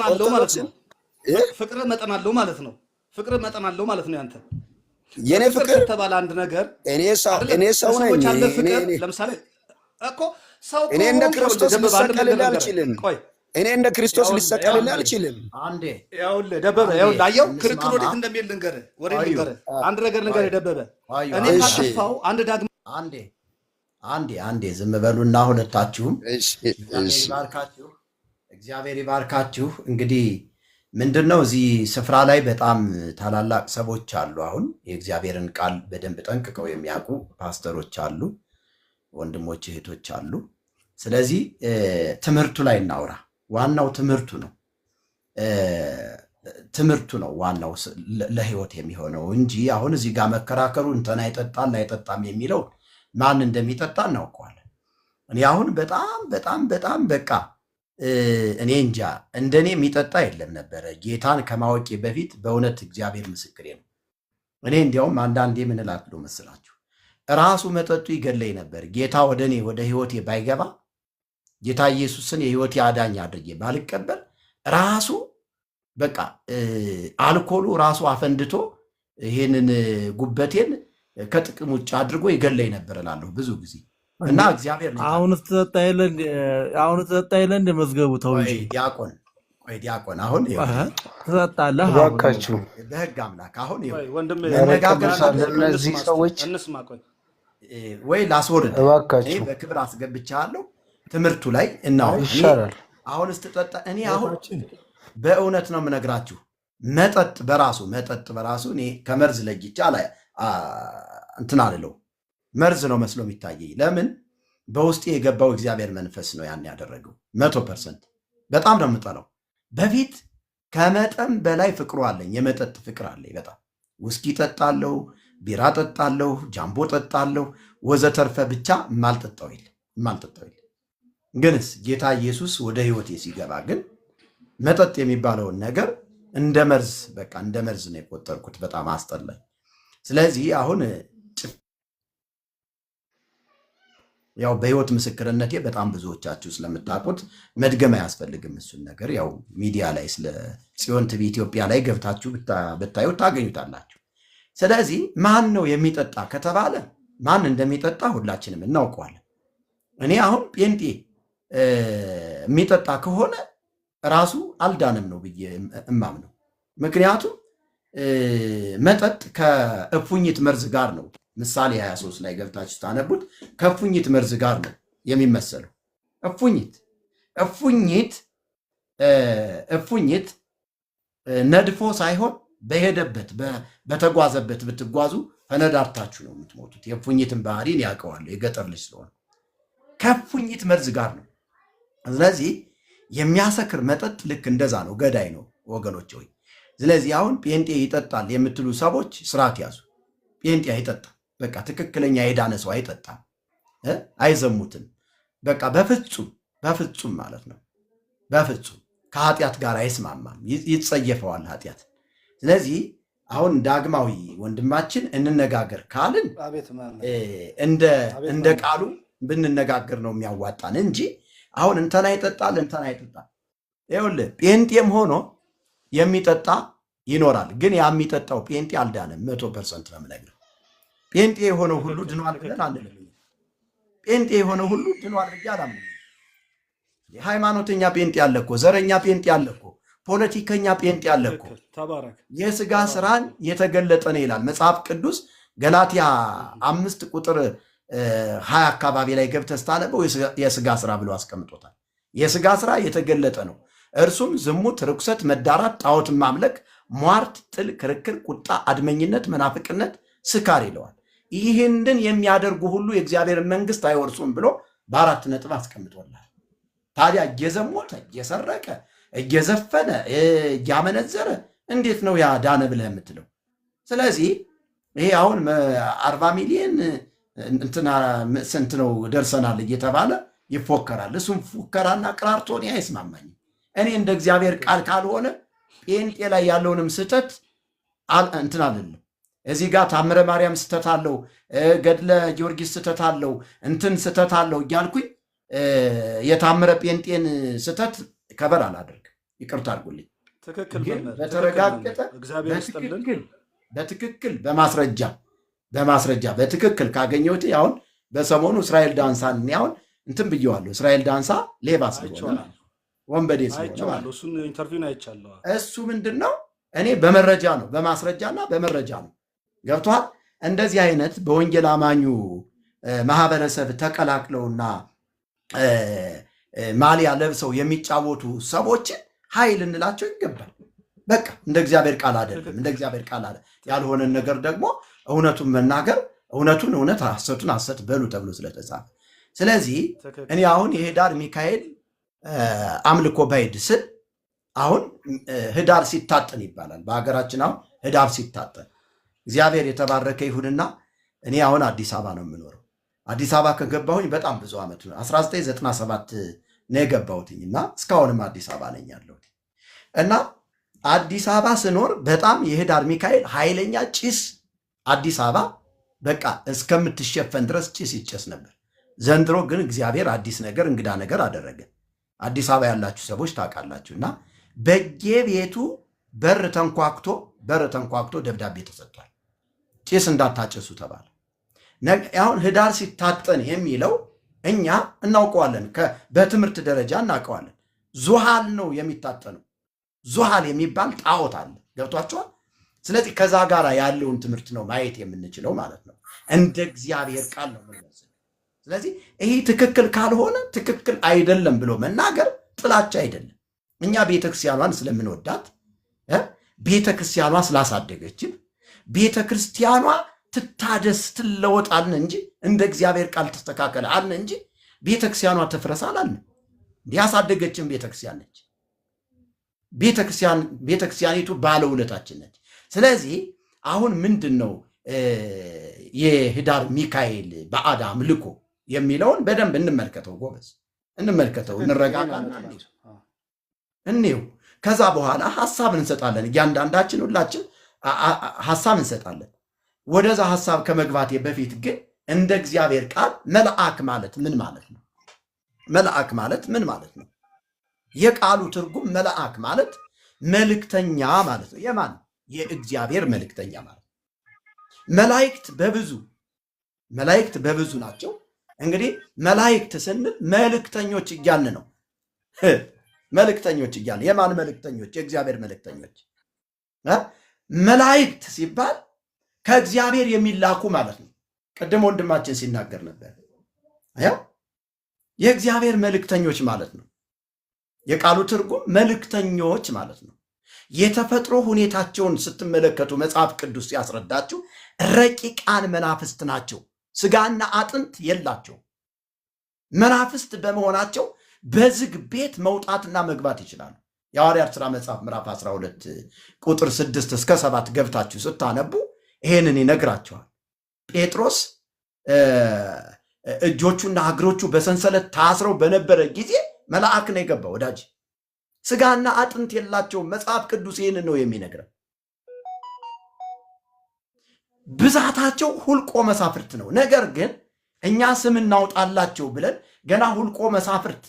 ፍቅር መጠን አለው ማለት ነው። ፍቅር መጠን አለው ማለት ነው። ያንተ
የኔ ፍቅር
ተባለ አንድ ነገር
እኔ ሰው ነኝ።
ለምሳሌ እኮ ሰው
እኔ እንደ ክርስቶስ ልሰቀልልህ አልችልም። እኔ እንደ ክርስቶስ ልሰቀልልህ አልችልም።
አንዴ ይኸውልህ ደበበ ይኸውልህ አየው ክርክር ወዴት እንደሚል ልንገርህ። አንድ ነገር ልንገርህ ደበበ እኔ ካጠፋው አንድ ዳግም
አንዴ ዝም በሉና ሁለታችሁም እግዚአብሔር ይባርካችሁ። እንግዲህ ምንድነው እዚህ ስፍራ ላይ በጣም ታላላቅ ሰዎች አሉ። አሁን የእግዚአብሔርን ቃል በደንብ ጠንቅቀው የሚያውቁ ፓስተሮች አሉ፣ ወንድሞች እህቶች አሉ። ስለዚህ ትምህርቱ ላይ እናውራ። ዋናው ትምህርቱ ነው ዋናው ለህይወት የሚሆነው እንጂ አሁን እዚህ ጋር መከራከሩ እንተና ይጠጣል አይጠጣም የሚለው ማን እንደሚጠጣ እናውቀዋለን። እኔ አሁን በጣም በቃ እኔ እንጃ እንደኔ የሚጠጣ የለም ነበረ ጌታን ከማወቄ በፊት። በእውነት እግዚአብሔር ምስክሬ ነው። እኔ እንዲያውም አንዳንዴ ምን እላለሁ መስላችሁ ራሱ መጠጡ ይገለኝ ነበር። ጌታ ወደ እኔ ወደ ህይወቴ ባይገባ ጌታ ኢየሱስን የህይወቴ አዳኝ አድርጌ ባልቀበል ራሱ በቃ አልኮሉ ራሱ አፈንድቶ ይሄንን ጉበቴን ከጥቅም ውጭ አድርጎ ይገለኝ ነበር እላለሁ ብዙ ጊዜ። እና እግዚአብሔር
አሁን ተጠጣ ይለን መዝገቡ ተው እንጂ
ዲያቆን አሁን
ተጠጣለህ
እባካችሁ
በህግ አምላክ አሁን
መነጋገር እነዚህ ሰዎች
ወይ ላስወርድ
እባካችሁ
በክብር አስገብቻለሁ። ትምህርቱ ላይ እናው አሁን ስትጠጣ እኔ አሁን በእውነት ነው የምነግራችሁ መጠጥ በራሱ እኔ ከመርዝ ለይቼ እንትን አልለው መርዝ ነው መስሎ የሚታየኝ። ለምን በውስጤ የገባው እግዚአብሔር መንፈስ ነው ያን ያደረገው። 100% በጣም ነው የምጠላው። በፊት ከመጠን በላይ ፍቅሩ አለኝ፣ የመጠጥ ፍቅር አለኝ በጣም ውስኪ ጠጣለሁ፣ ቢራ ጠጣለሁ፣ ጃምቦ ጠጣለሁ፣ ወዘተርፈ ብቻ የማልጠጣው የለ። ግንስ ጌታ ኢየሱስ ወደ ህይወቴ ሲገባ ግን መጠጥ የሚባለውን ነገር እንደ መርዝ ነው የቆጠርኩት። በጣም አስጠላኝ። ስለዚህ አሁን ያው በህይወት ምስክርነቴ በጣም ብዙዎቻችሁ ስለምታውቁት መድገም አያስፈልግም። እሱን ነገር ያው ሚዲያ ላይ ስለ ጽዮን ቲቪ ኢትዮጵያ ላይ ገብታችሁ ብታዩ ታገኙታላችሁ። ስለዚህ ማን ነው የሚጠጣ ከተባለ ማን እንደሚጠጣ ሁላችንም እናውቀዋለን። እኔ አሁን ጴንጤ የሚጠጣ ከሆነ ራሱ አልዳንም ነው ብዬ እማምነው። ምክንያቱም መጠጥ ከእፉኝት መርዝ ጋር ነው። ምሳሌ 23 ላይ ገብታችሁ ስታነቡት ከእፉኝት መርዝ ጋር ነው የሚመሰለው። እፉኝት ነድፎ ሳይሆን በሄደበት በተጓዘበት ብትጓዙ ፈነዳርታችሁ ነው የምትሞቱት። የእፉኝትን ባህሪን ያውቀዋለሁ የገጠር ልጅ ስለሆነ ከእፉኝት መርዝ ጋር ነው። ስለዚህ የሚያሰክር መጠጥ ልክ እንደዛ ነው፣ ገዳይ ነው ወገኖች ሆይ። ስለዚህ አሁን ጴንጤ ይጠጣል የምትሉ ሰዎች ስርዓት ያዙ። ጴንጤ አይጠጣም። በቃ ትክክለኛ የዳነ ሰው አይጠጣም፣ አይዘሙትም። በቃ በፍጹም ማለት ነው። በፍጹም ከኃጢአት ጋር አይስማማም፣ ይጸየፈዋል ኃጢአት። ስለዚህ አሁን ዳግማዊ ወንድማችን እንነጋገር ካልን እንደ ቃሉ ብንነጋገር ነው የሚያዋጣን እንጂ አሁን እንተና ይጠጣል እንተና ይጠጣል። ይኸውልህ ጴንጤም ሆኖ የሚጠጣ ይኖራል። ግን ያ የሚጠጣው ጴንጤ አልዳንም። 100% ነው የምነግርህ። ጴንጤ የሆነው ሁሉ ድኗል ብለን አንልም። ጴንጤ የሆነው ሁሉ ድኗል ብዬ አላምንም። ሃይማኖተኛ ጴንጤ አለ እኮ፣ ዘረኛ ጴንጤ አለ እኮ፣ ፖለቲከኛ ጴንጤ አለ እኮ። የስጋ ስራን የተገለጠ ነው ይላል መጽሐፍ ቅዱስ ገላትያ 5 ቁጥር 20 አካባቢ ላይ ገብተህ ስታነበው የስጋ ስራ ብሎ አስቀምጦታል። የስጋ ስራ የተገለጠ ነው። እርሱም ዝሙት፣ ርኩሰት፣ መዳራት፣ ጣዖትን ማምለክ፣ ሟርት፣ ጥል፣ ክርክር፣ ቁጣ፣ አድመኝነት፣ መናፍቅነት፣ ስካር ይለዋል። ይህንን የሚያደርጉ ሁሉ የእግዚአብሔርን መንግስት አይወርሱም ብሎ በ4 ነጥብ አስቀምጦላል። ታዲያ እየዘሞተ እየሰረቀ እየዘፈነ እያመነዘረ እንዴት ነው ያ ዳነ ብለህ የምትለው? ስለዚህ ይሄ አሁን 40 ሚሊዮን እንትና ስንት ነው ደርሰናል እየተባለ ይፎከራል። እሱም ፉከራና ቅራርቶ እኔ አይስማማኝም። እኔ እንደ እግዚአብሔር ቃል ካልሆነ ጴንጤ ላይ ያለውንም ስህተት እንትን አልልም። እዚህ ጋር ታምረ ማርያም ስህተት አለው፣ ገድለ ጊዮርጊስ ስህተት አለው፣ እንትን ስህተት አለው እያልኩኝ የታምረ ጴንጤን ስህተት ከበር አላደርግም። ይቅርታ አድርጉልኝ። ግን በተረጋገጠ በትክክል በማስረጃ በትክክል ካገኘሁት አሁን በሰሞኑ እስራኤል ዳንሳን እኔ አሁን እንትን ብየዋለሁ። እስራኤል ዳንሳ ሌባ ስለሆነ ወንበዴ ስለሆነ እሱ ምንድን ነው እኔ በመረጃ ነው በማስረጃና በመረጃ ነው ገብቷል። እንደዚህ አይነት በወንጌል አማኙ ማህበረሰብ ተቀላቅለውና ማሊያ ለብሰው የሚጫወቱ ሰዎችን ኃይል እንላቸው ይገባል። በቃ እንደ እግዚአብሔር ቃል አይደለም። እንደ እግዚአብሔር ቃል ያልሆነን ነገር ደግሞ እውነቱን መናገር፣ እውነቱን እውነት ሐሰቱን ሐሰት በሉ ተብሎ ስለተጻፈ፣ ስለዚህ እኔ አሁን የህዳር ሚካኤል አምልኮ ባይድ ስል አሁን ህዳር ሲታጠን ይባላል በሀገራችን። አሁን ህዳር ሲታጠን እግዚአብሔር የተባረከ ይሁንና እኔ አሁን አዲስ አበባ ነው የምኖረው። አዲስ አበባ ከገባሁኝ በጣም ብዙ ዓመት ነው። 1997 ነው የገባሁትኝ እና እስካሁንም አዲስ አበባ ነኝ ያለሁት እና አዲስ አበባ ስኖር በጣም የህዳር ሚካኤል ኃይለኛ ጭስ አዲስ አበባ በቃ እስከምትሸፈን ድረስ ጭስ ይጨስ ነበር። ዘንድሮ ግን እግዚአብሔር አዲስ ነገር እንግዳ ነገር አደረገ። አዲስ አበባ ያላችሁ ሰዎች ታውቃላችሁ። እና በየቤቱ በር ተንኳክቶ ደብዳቤ ተሰጥቷል። ጭስ እንዳታጨሱ ተባለ። አሁን ህዳር ሲታጠን የሚለው እኛ እናውቀዋለን፣ በትምህርት ደረጃ እናውቀዋለን። ዙሃል ነው የሚታጠነው። ዙሃል የሚባል ጣዖት አለ። ገብቷቸዋል። ስለዚህ ከዛ ጋር ያለውን ትምህርት ነው ማየት የምንችለው ማለት ነው። እንደ እግዚአብሔር ቃል ነው የምንመስለው። ስለዚህ ይሄ ትክክል ካልሆነ ትክክል አይደለም ብሎ መናገር ጥላቻ አይደለም። እኛ ቤተክርስቲያኗን ስለምንወዳት ቤተክርስቲያኗ ስላሳደገችን ቤተክርስቲያኗ ትታደስ ትለወጥ አልን እንጂ እንደ እግዚአብሔር ቃል ተስተካከለ አልን እንጂ ቤተክርስቲያኗ ትፍረስ አላልን። ያሳደገችን ቤተክርስቲያን ነች። ቤተክርስቲያኒቱ ባለውለታችን ነች። ስለዚህ አሁን ምንድን ነው የህዳር ሚካኤል በዓል አምልኮ የሚለውን በደንብ እንመልከተው፣ ጎበዝ እንመልከተው፣ እንረጋጋና እንየው። ከዛ በኋላ ሐሳብ እንሰጣለን። እያንዳንዳችን ሁላችን ሐሳብ እንሰጣለን። ወደዛ ሐሳብ ከመግባቴ በፊት ግን እንደ እግዚአብሔር ቃል መልአክ ማለት ምን ማለት ነው? መልአክ ማለት ምን ማለት ነው? የቃሉ ትርጉም መልአክ ማለት መልእክተኛ ማለት ነው። የማን? የእግዚአብሔር መልእክተኛ ማለት ነው። መላእክት በብዙ ናቸው። እንግዲህ መላእክት ስንል መልእክተኞች እያልን ነው። መልእክተኞች እያልን የማን መልእክተኞች? የእግዚአብሔር መልእክተኞች። መላእክት ሲባል ከእግዚአብሔር የሚላኩ ማለት ነው። ቅድም ወንድማችን ሲናገር ነበር። የእግዚአብሔር መልእክተኞች ማለት ነው። የቃሉ ትርጉም መልእክተኞች ማለት ነው። የተፈጥሮ ሁኔታቸውን ስትመለከቱ መጽሐፍ ቅዱስ ያስረዳችሁ ረቂቃን መናፍስት ናቸው። ስጋና አጥንት የላቸው። መናፍስት በመሆናቸው በዝግ ቤት መውጣትና መግባት ይችላሉ። የሐዋርያት ሥራ መጽሐፍ ምዕራፍ 12 ቁጥር 6 እስከ 7 ገብታችሁ ስታነቡ ይሄንን ይነግራቸዋል። ጴጥሮስ እጆቹና እግሮቹ በሰንሰለት ታስረው በነበረ ጊዜ መልአክ ነው የገባው። ወዳጅ ስጋና አጥንት የላቸውም። መጽሐፍ ቅዱስ ይህንን ነው የሚነግረን። ብዛታቸው ሁልቆ መሳፍርት ነው። ነገር ግን እኛ ስም እናውጣላቸው ብለን ገና ሁልቆ መሳፍርት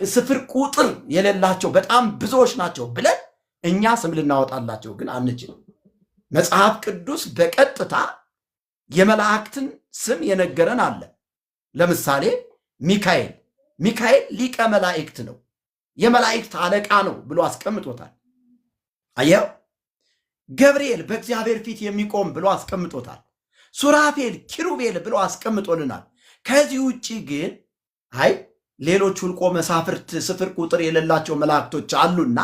ስፍር ቁጥር የሌላቸው በጣም ብዙዎች ናቸው ብለን እኛ ስም ልናወጣላቸው ግን አንችልም። መጽሐፍ ቅዱስ በቀጥታ የመላእክትን ስም የነገረን አለ። ለምሳሌ ሚካኤል ሊቀ መላእክት ነው፣ የመላእክት አለቃ ነው ብሎ አስቀምጦታል። አየው። ገብርኤል በእግዚአብሔር ፊት የሚቆም ብሎ አስቀምጦታል። ሱራፌል ኪሩቤል ብሎ አስቀምጦልናል። ከዚህ ውጭ ግን ሌሎች ሁልቆ መሳፍርት ስፍር ቁጥር የሌላቸው መላእክቶች አሉና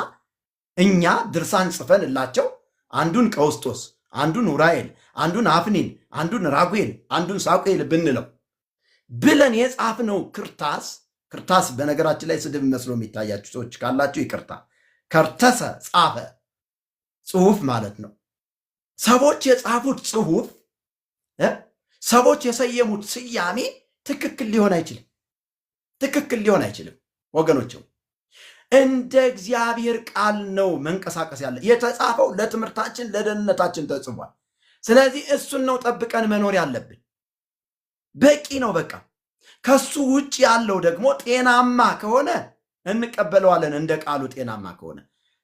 እኛ ድርሳን ጽፈንላቸው አንዱን ቀውስጦስ፣ አንዱን ኡራኤል፣ አንዱን አፍኒን፣ አንዱን ራጉኤል፣ አንዱን ሳቁኤል ብንለው ብለን የጻፍነው ክርታስ በነገራችን ላይ ስድብ መስሎ የሚታያችሁ ሰዎች ካላችሁ ይቅርታ። ከርተሰ ጻፈ ጽሁፍ ማለት ነው። ሰዎች የጻፉት ጽሁፍ፣ ሰዎች የሰየሙት ስያሜ ትክክል ሊሆን አይችልም ወገኖች። እንደ እግዚአብሔር ቃል ነው መንቀሳቀስ ያለ። የተጻፈው ለትምህርታችን ለደህንነታችን ተጽፏል። ስለዚህ እሱን ነው ጠብቀን መኖር ያለብን። በቂ ነው በቃ። ከሱ ውጭ ያለው ደግሞ ጤናማ ከሆነ እንቀበለዋለን። እንደ ቃሉ ጤናማ ከሆነ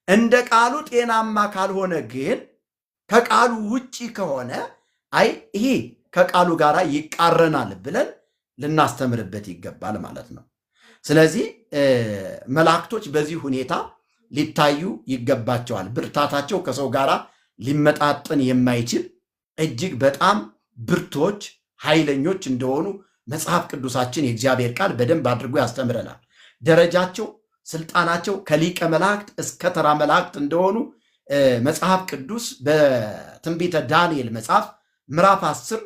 እንደ ቃሉ ጤናማ ካልሆነ ግን ከቃሉ ውጭ ከሆነ ይሄ ከቃሉ ጋር ይቃረናል ብለን ልናስተምርበት ይገባል ማለት ነው። ስለዚህ መላእክቶች በዚህ ሁኔታ ሊታዩ ይገባቸዋል። ብርታታቸው ከሰው ጋር ሊመጣጠን የማይችል እጅግ በጣም ብርቶች፣ ኃይለኞች እንደሆኑ መጽሐፍ ቅዱሳችን የእግዚአብሔር ቃል በደንብ አድርጎ ያስተምረናል። ደረጃቸው፣ ስልጣናቸው ከሊቀ መላእክት እስከ ተራ መላእክት እንደሆኑ መጽሐፍ ቅዱስ በትንቢተ ዳንኤል መጽሐፍ ምዕራፍ 10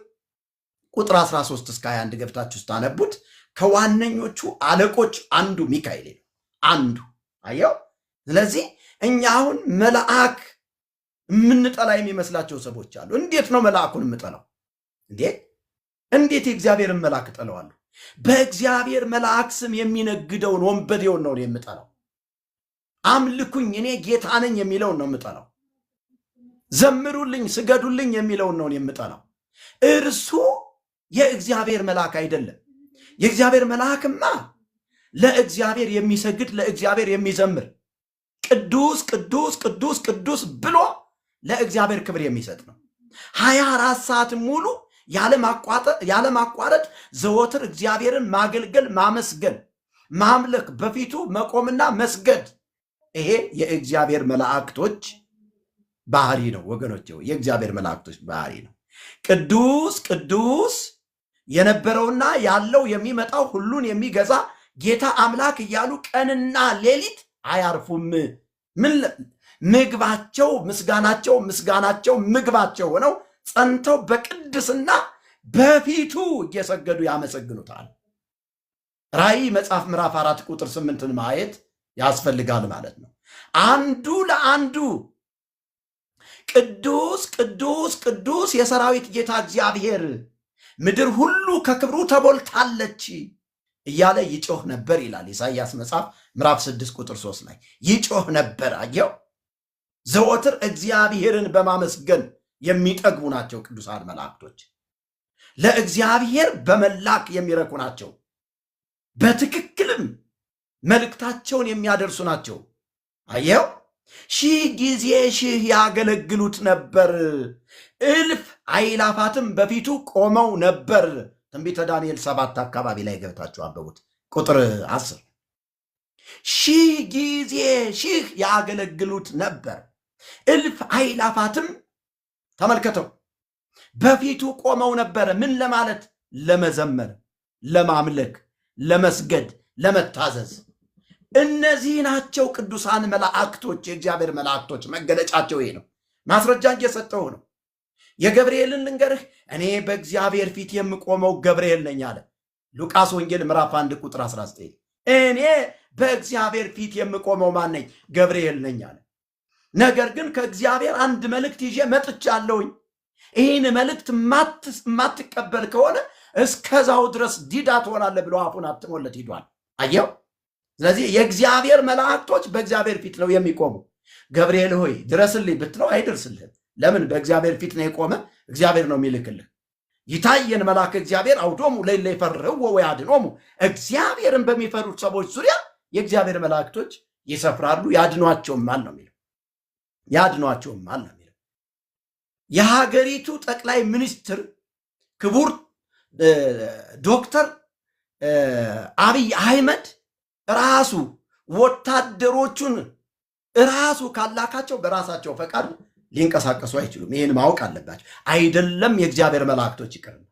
ቁጥር 13 እስከ 21 ገብታችሁ ስታነቡት ከዋነኞቹ አለቆች አንዱ ሚካኤል ነው። አንዱ አየው። ስለዚህ እኛ አሁን መልአክ የምንጠላ የሚመስላቸው ሰዎች አሉ። እንዴት ነው መልአኩን የምጠላው? እንዴት የእግዚአብሔርን መልአክ እጠለዋለሁ? በእግዚአብሔር መልአክ ስም የሚነግደውን ወንበዴውን ነው የምጠላው። አምልኩኝ እኔ ጌታ ነኝ የሚለውን ነው የምጠላው። ዘምሩልኝ ስገዱልኝ የሚለውን ነው የምጠላው። እርሱ የእግዚአብሔር መልአክ አይደለም። የእግዚአብሔር መልአክማ ለእግዚአብሔር የሚሰግድ ለእግዚአብሔር የሚዘምር ቅዱስ ቅዱስ ቅዱስ ቅዱስ ብሎ ለእግዚአብሔር ክብር የሚሰጥ ነው። 24 ሰዓት ሙሉ ያለማቋረጥ ዘወትር እግዚአብሔርን ማገልገል፣ ማመስገን፣ ማምለክ፣ በፊቱ መቆምና መስገድ ይሄ የእግዚአብሔር መላእክቶች ባህሪ ነው ወገኖች። የእግዚአብሔር መላእክቶች ባህሪ ነው። ቅዱስ ቅዱስ የነበረውና ያለው የሚመጣው ሁሉን የሚገዛ ጌታ አምላክ እያሉ ቀንና ሌሊት አያርፉም። ምግባቸው ምስጋናቸው ምግባቸው ሆነው ጸንተው በቅድስና በፊቱ እየሰገዱ ያመሰግኑታል። ራእይ መጽሐፍ ምዕራፍ 4 ቁጥር 8ን ማየት ያስፈልጋል ማለት ነው። አንዱ ለአንዱ ቅዱስ ቅዱስ ቅዱስ የሰራዊት ጌታ እግዚአብሔር ምድር ሁሉ ከክብሩ ተሞልታለች እያለ ይጮህ ነበር ይላል ኢሳይያስ መጽሐፍ ምዕራፍ 6 ቁጥር 3 ላይ ይጮህ ነበር። አየው። ዘወትር እግዚአብሔርን በማመስገን የሚጠግቡ ናቸው ቅዱሳን መላእክቶች። ለእግዚአብሔር በመላክ የሚረኩ ናቸው። በትክክልም መልእክታቸውን የሚያደርሱ ናቸው። አየው። 1000 ጊዜ 1000 ያገለግሉት ነበር፣ እልፍ አእላፋትም በፊቱ ቆመው ነበር ትንቢተ ዳንኤል 7 አካባቢ ላይ ገብታችሁ አንብቡት። ቁጥር 10 ሺህ ጊዜ ሺህ ያገለግሉት ነበር፣ እልፍ አእላፋትም ተመልከተው በፊቱ ቆመው ነበረ። ምን ለማለት? ለመዘመር፣ ለማምለክ፣ ለመስገድ፣ ለመታዘዝ። እነዚህ ናቸው ቅዱሳን መላእክቶች፣ የእግዚአብሔር መላእክቶች። መገለጫቸው ይሄ ነው። ማስረጃ እየሰጠው ነው። የገብርኤልን ልንገርህ፣ እኔ በእግዚአብሔር ፊት የምቆመው ገብርኤል ነኝ አለ ሉቃስ ወንጌል ምዕራፍ 1 ቁጥር 19። እኔ በእግዚአብሔር ፊት የምቆመው ማን ነኝ? ገብርኤል ነኝ አለ። ነገር ግን ከእግዚአብሔር አንድ መልእክት ይዤ መጥቻለሁኝ። ይህን መልእክት የማትቀበል ከሆነ እስከዛው ድረስ ዲዳ ትሆናለህ ብሎ አፉን አትሞለት ሂዷል። አየው። ስለዚህ የእግዚአብሔር መላእክቶች በእግዚአብሔር ፊት ነው የሚቆሙ። ገብርኤል ሆይ ድረስልኝ ብትለው አይደርስልህም። ለምን? በእግዚአብሔር ፊት ነው የቆመ። እግዚአብሔር ነው የሚልክልህ። ይታየን መልአከ እግዚአብሔር አውዶሙ ለእለ ይፈርህዎ ወያድኅኖሙ። እግዚአብሔርን በሚፈሩት ሰዎች ዙሪያ የእግዚአብሔር መላእክቶች ይሰፍራሉ፣ ያድኗቸውማል ነው የሚለው። ያድኗቸውማል ነው የሚለው። የሀገሪቱ ጠቅላይ ሚኒስትር ክቡር ዶክተር አብይ አህመድ ራሱ ወታደሮቹን ራሱ ካላካቸው በራሳቸው ፈቃድ ሊንቀሳቀሱ አይችሉም። ይህን ማወቅ አለባቸው። አይደለም የእግዚአብሔር መላእክቶች ይቅርና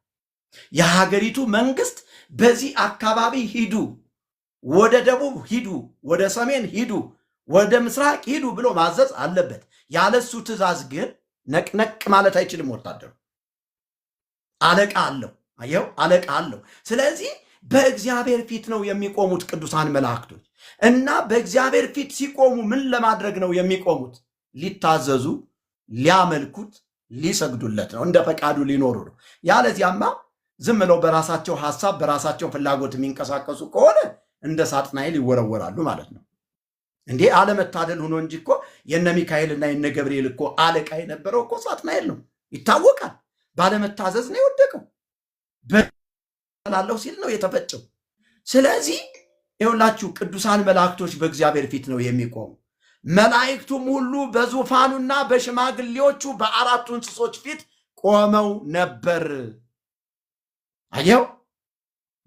የሀገሪቱ መንግስት በዚህ አካባቢ ሂዱ፣ ወደ ደቡብ ሂዱ፣ ወደ ሰሜን ሂዱ፣ ወደ ምስራቅ ሂዱ ብሎ ማዘዝ አለበት። ያለሱ ትእዛዝ ግን ነቅነቅ ማለት አይችልም። ወታደሩ አለቃ አለው። አየው፣ አለቃ አለው። ስለዚህ በእግዚአብሔር ፊት ነው የሚቆሙት ቅዱሳን መላእክቶች። እና በእግዚአብሔር ፊት ሲቆሙ ምን ለማድረግ ነው የሚቆሙት? ሊታዘዙ፣ ሊያመልኩት፣ ሊሰግዱለት ነው። እንደ ፈቃዱ ሊኖሩ ነው። ያለዚያማ ዝም ብለው በራሳቸው ሐሳብ በራሳቸው ፍላጎት የሚንቀሳቀሱ ከሆነ እንደ ሳጥናኤል ይወረወራሉ ማለት ነው። እንዴ አለመታደል ሆኖ እንጂ እኮ የነ ሚካኤልና የነ ገብርኤል እኮ አለቃ የነበረው እኮ ሳጥናኤል ነው፣ ይታወቃል። ባለመታዘዝ ነው የወደቀው። በላለሁ ሲል ነው የተፈጨው። ስለዚህ ይኸውላችሁ ቅዱሳን መላእክቶች በእግዚአብሔር ፊት ነው የሚቆሙ። መላእክቱም ሁሉ በዙፋኑና በሽማግሌዎቹ በአራቱ እንስሶች ፊት ቆመው ነበር። አየው፣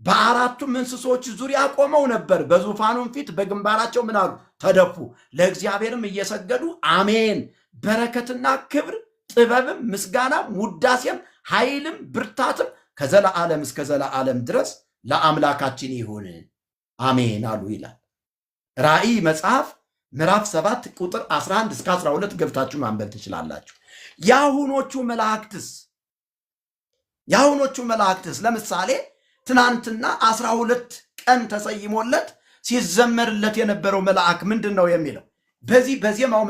በአራቱም እንስሶች ዙሪያ ቆመው ነበር። በዙፋኑም ፊት በግንባራቸው ምን አሉ? ተደፉ። ለእግዚአብሔርም እየሰገዱ አሜን፣ በረከትና ክብር፣ ጥበብም፣ ምስጋናም፣ ውዳሴም፣ ኃይልም፣ ብርታትም ከዘላዓለም እስከ ዘላዓለም ድረስ ለአምላካችን ይሁን አሜን አሉ ይላል። ራእይ መጽሐፍ ምዕራፍ 7 ቁጥር 11 እስከ 12 ገብታችሁ ማንበብ ትችላላችሁ። የአሁኖቹ መላእክትስ ለምሳሌ ትናንትና 12 ቀን ተሰይሞለት ሲዘመርለት የነበረው መልአክ ምንድን ነው የሚለው? በዜማው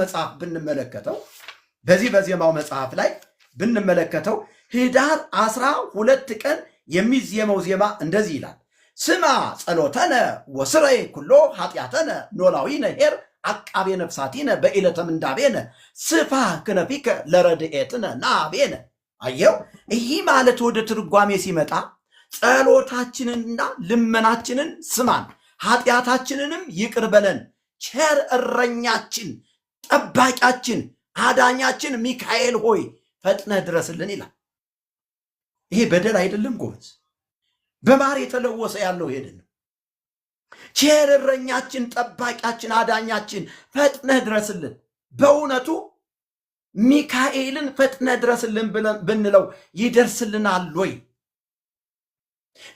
መጽሐፍ ላይ ብንመለከተው ህዳር 12 ቀን የሚዜመው ዜማ እንደዚህ ይላል። ስማ ጸሎተነ ወስረይ ኩሎ ኃጢአተነ ኖላዊነ ኄር አቃቤ ነፍሳቲነ በኢለተ ምንዳቤነ ስፋ ክነፊከ ለረድኤትነ ናቤነ። አየው፣ ይህ ማለት ወደ ትርጓሜ ሲመጣ ጸሎታችንንና ልመናችንን ስማን፣ ኃጢአታችንንም ይቅር በለን፣ ቸር እረኛችን፣ ጠባቂያችን፣ አዳኛችን ሚካኤል ሆይ ፈጥነህ ድረስልን ይላል። ይሄ በደል አይደለም ጎበዝ? በማር የተለወሰ ያለው ሄድን ነው። ቸር እረኛችን፣ ጠባቂያችን፣ አዳኛችን ፈጥነህ ድረስልን። በእውነቱ ሚካኤልን ፈጥነህ ድረስልን ብንለው ይደርስልናል ወይ?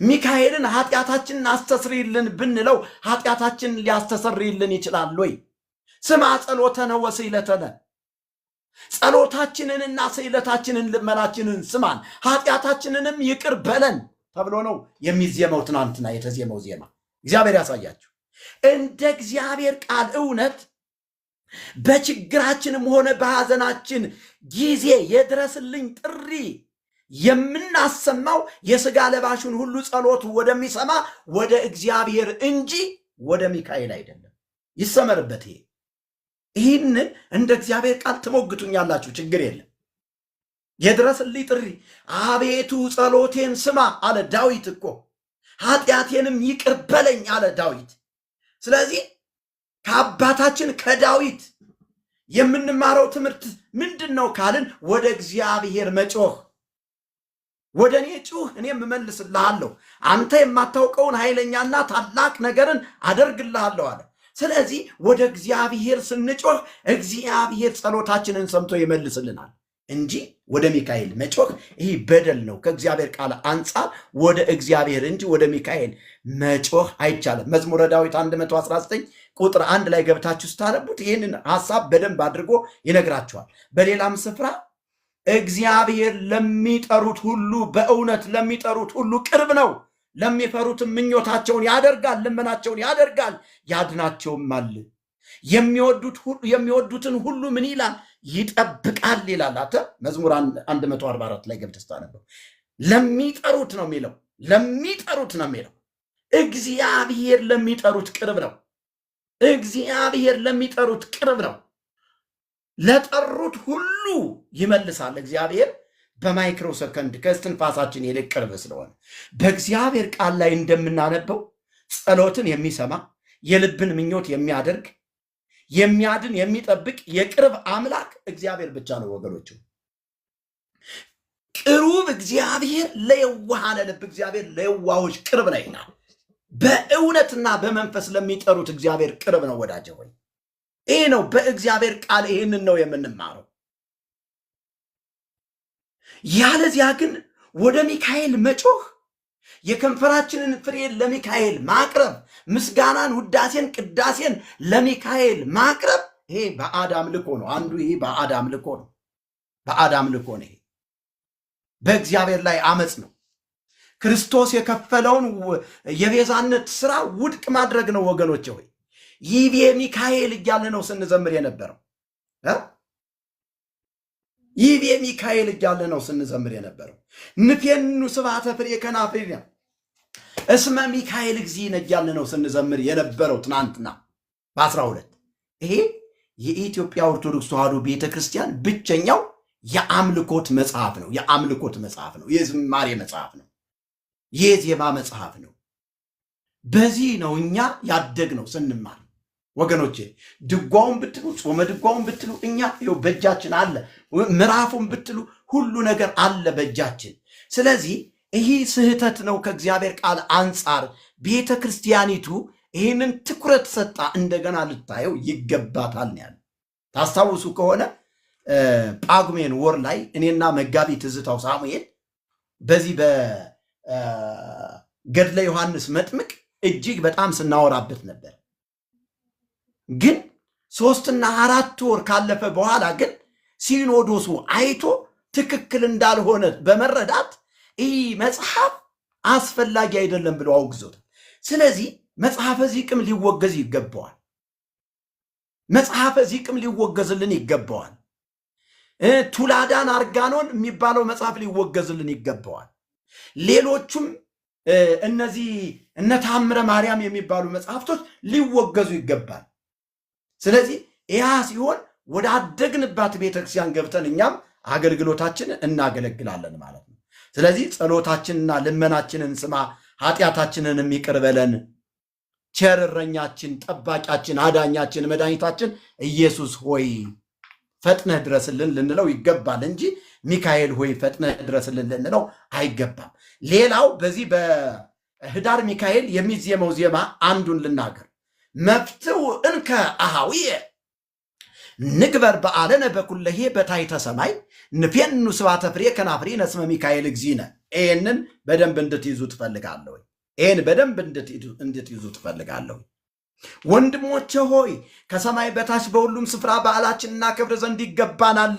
ሚካኤልን ኃጢአታችንን አስተስሪልን ብንለው ኃጢአታችንን ሊያስተሰርይልን ይችላል ወይ? ስማ ጸሎተነ ወስዕለተነ፣ ጸሎታችንንና ስዕለታችንን ልመናችንን ስማን፣ ኃጢአታችንንም ይቅር በለን ተብሎ ነው የሚዜመው። ትናንትና የተዜመው ዜማ እግዚአብሔር ያሳያችሁ። እንደ እግዚአብሔር ቃል እውነት በችግራችንም ሆነ በሐዘናችን ጊዜ የድረስልኝ ጥሪ የምናሰማው የሥጋ ለባሹን ሁሉ ጸሎቱ ወደሚሰማ ወደ እግዚአብሔር እንጂ ወደ ሚካኤል አይደለም። ይሰመርበት። ይህንን እንደ እግዚአብሔር ቃል ትሞግቱኛላችሁ፣ ችግር የለም። የድረስልኝ ጥሪ አቤቱ ጸሎቴን ስማ አለ ዳዊት እኮ። ኃጢአቴንም ይቅር በለኝ አለ ዳዊት። ስለዚህ ከአባታችን ከዳዊት የምንማረው ትምህርት ምንድን ነው ካልን ወደ እግዚአብሔር መጮህ፣ ወደኔ ጩህ እኔም እመልስልሃለሁ፣ አንተ የማታውቀውን ኃይለኛና ታላቅ ነገርን አደርግልሃለሁ አለ። ስለዚህ ወደ እግዚአብሔር ስንጮህ እግዚአብሔር ጸሎታችንን ሰምቶ ይመልስልናል እንጂ ወደ ሚካኤል መጮህ ይህ በደል ነው። ከእግዚአብሔር ቃል አንጻር ወደ እግዚአብሔር እንጂ ወደ ሚካኤል መጮህ አይቻልም። መዝሙረ ዳዊት 119 ቁጥር 1 ላይ ገብታችሁ ስታነቡት ይህንን ሐሳብ በደንብ አድርጎ ይነግራችኋል። በሌላም ስፍራ እግዚአብሔር ለሚጠሩት ሁሉ በእውነት ለሚጠሩት ሁሉ ቅርብ ነው፣ ለሚፈሩትም ምኞታቸውን ያደርጋል፣ ልመናቸውን ያደርጋል፣ ያድናቸውማል። የሚወዱትን ሁሉ ምን ይላል? ይጠብቃል ይላል። መዝሙር 144 ላይ ገብተህ ስታነበው ለሚጠሩት ነው የሚለው፣ ለሚጠሩት ነው የሚለው። እግዚአብሔር ለሚጠሩት ቅርብ ነው። እግዚአብሔር ለሚጠሩት ቅርብ ነው። ለጠሩት ሁሉ ይመልሳል። እግዚአብሔር በማይክሮ ሰከንድ ከእስትንፋሳችን ይልቅ ቅርብ ስለሆነ በእግዚአብሔር ቃል ላይ እንደምናነበው ጸሎትን የሚሰማ የልብን ምኞት የሚያደርግ የሚያድን የሚጠብቅ የቅርብ አምላክ እግዚአብሔር ብቻ ነው ወገኖቹ። ቅሩብ እግዚአብሔር ለየዋሃነ ልብ እግዚአብሔር ለየዋሆች ቅርብ ነው ይላል። በእውነትና በመንፈስ ለሚጠሩት እግዚአብሔር ቅርብ ነው ወዳጀ ሆይ። ይህ ነው በእግዚአብሔር ቃል ይህንን ነው የምንማረው። ያለዚያ ግን ወደ ሚካኤል መጮህ፣ የከንፈራችንን ፍሬ ለሚካኤል ማቅረብ፣ ምስጋናን፣ ውዳሴን፣ ቅዳሴን ለሚካኤል ማቅረብ ይሄ ባዕድ አምልኮ ነው። አንዱ ይሄ ባዕድ አምልኮ ነው። ባዕድ አምልኮ ነው። ይሄ በእግዚአብሔር ላይ አመፅ ነው። ክርስቶስ የከፈለውን የቤዛነት ስራ ውድቅ ማድረግ ነው ወገኖች ሆይ። ይቤ ሚካኤል እያለ ነው ስንዘምር የነበረው። ይቤ ሚካኤል እያለ ነው ስንዘምር የነበረው። ንፌኑ ስብሐተ ፍሬ ከናፍሪነ እስመ ሚካኤል እግዚእነ እያለ ነው ስንዘምር የነበረው ትናንትና በ12። ይሄ የኢትዮጵያ ኦርቶዶክስ ተዋሕዶ ቤተክርስቲያን ብቸኛው የአምልኮት መጽሐፍ ነው። የአምልኮት መጽሐፍ ነው። የዝማሬ መጽሐፍ ነው። የዜማ መጽሐፍ ነው። በዚህ ነው እኛ ያደግነው ስንማር ወገኖቼ። ድጓውን ብትሉ ጾመ ድጓውን ብትሉ እኛ ይኸው በእጃችን አለ። ምዕራፉን ብትሉ ሁሉ ነገር አለ በእጃችን። ስለዚህ ይህ ስህተት ነው። ከእግዚአብሔር ቃል አንጻር ቤተ ክርስቲያኒቱ ይህንን ትኩረት ሰጣ እንደገና ልታየው ይገባታል ነው ያለ። ታስታውሱ ከሆነ ጳጉሜን ወር ላይ እኔና መጋቢ ትዝታው ሳሙኤል በዚህ በገድለ ዮሐንስ መጥምቅ እጅግ በጣም ስናወራበት ነበር። ግን 3 እና 4 ወር ካለፈ በኋላ ግን ሲኖዶሱ አይቶ ትክክል እንዳልሆነ በመረዳት ይህ መጽሐፍ አስፈላጊ አይደለም ብሎ አውግዞታል። ስለዚህ መጽሐፈ ዚቅም ሊወገዝ ይገባዋል። መጽሐፈ ዚቅም ሊወገዝልን ይገባዋል። ቱላዳን አርጋኖን የሚባለው መጽሐፍ ሊወገዝልን ይገባዋል። ሌሎቹም እነዚህ እነ ተአምረ ማርያም የሚባሉ መጽሐፍቶች ሊወገዙ ይገባል። ስለዚህ ያ ሲሆን ወደ አደግንባት ቤተክርስቲያን ገብተን እኛም አገልግሎታችን እናገለግላለን ማለት ነው። ስለዚህ ጸሎታችንና ልመናችንን ስማ፣ ኃጢአታችንን ይቅር በለን። ቸር እረኛችን፣ ጠባቂያችን፣ አዳኛችን፣ መድኃኒታችን ኢየሱስ ሆይ ፈጥነህ ድረስልን ልንለው ይገባል እንጂ ሚካኤል ሆይ ፈጥነህ ድረስልን ልንለው አይገባም። ሌላው በዚህ በህዳር ሚካኤል የሚዜመው ዜማ አንዱን ልናገር። መፍትው እንከ አሃዊየ ንግበር በዓለነ በኩለሄ በታሕተ ሰማይ ንፌኑ ስብሐተ ፍሬ ከናፍሪነ እስመ ሚካኤል እግዚእነ። ይህንን በደንብ እንድትይዙ ትፈልጋለሁ። ይህን በደንብ እንድትይዙ ትፈልጋለሁ። ወንድሞቼ ሆይ ከሰማይ በታች በሁሉም ስፍራ በዓላችንን እናከብር ዘንድ ይገባናል።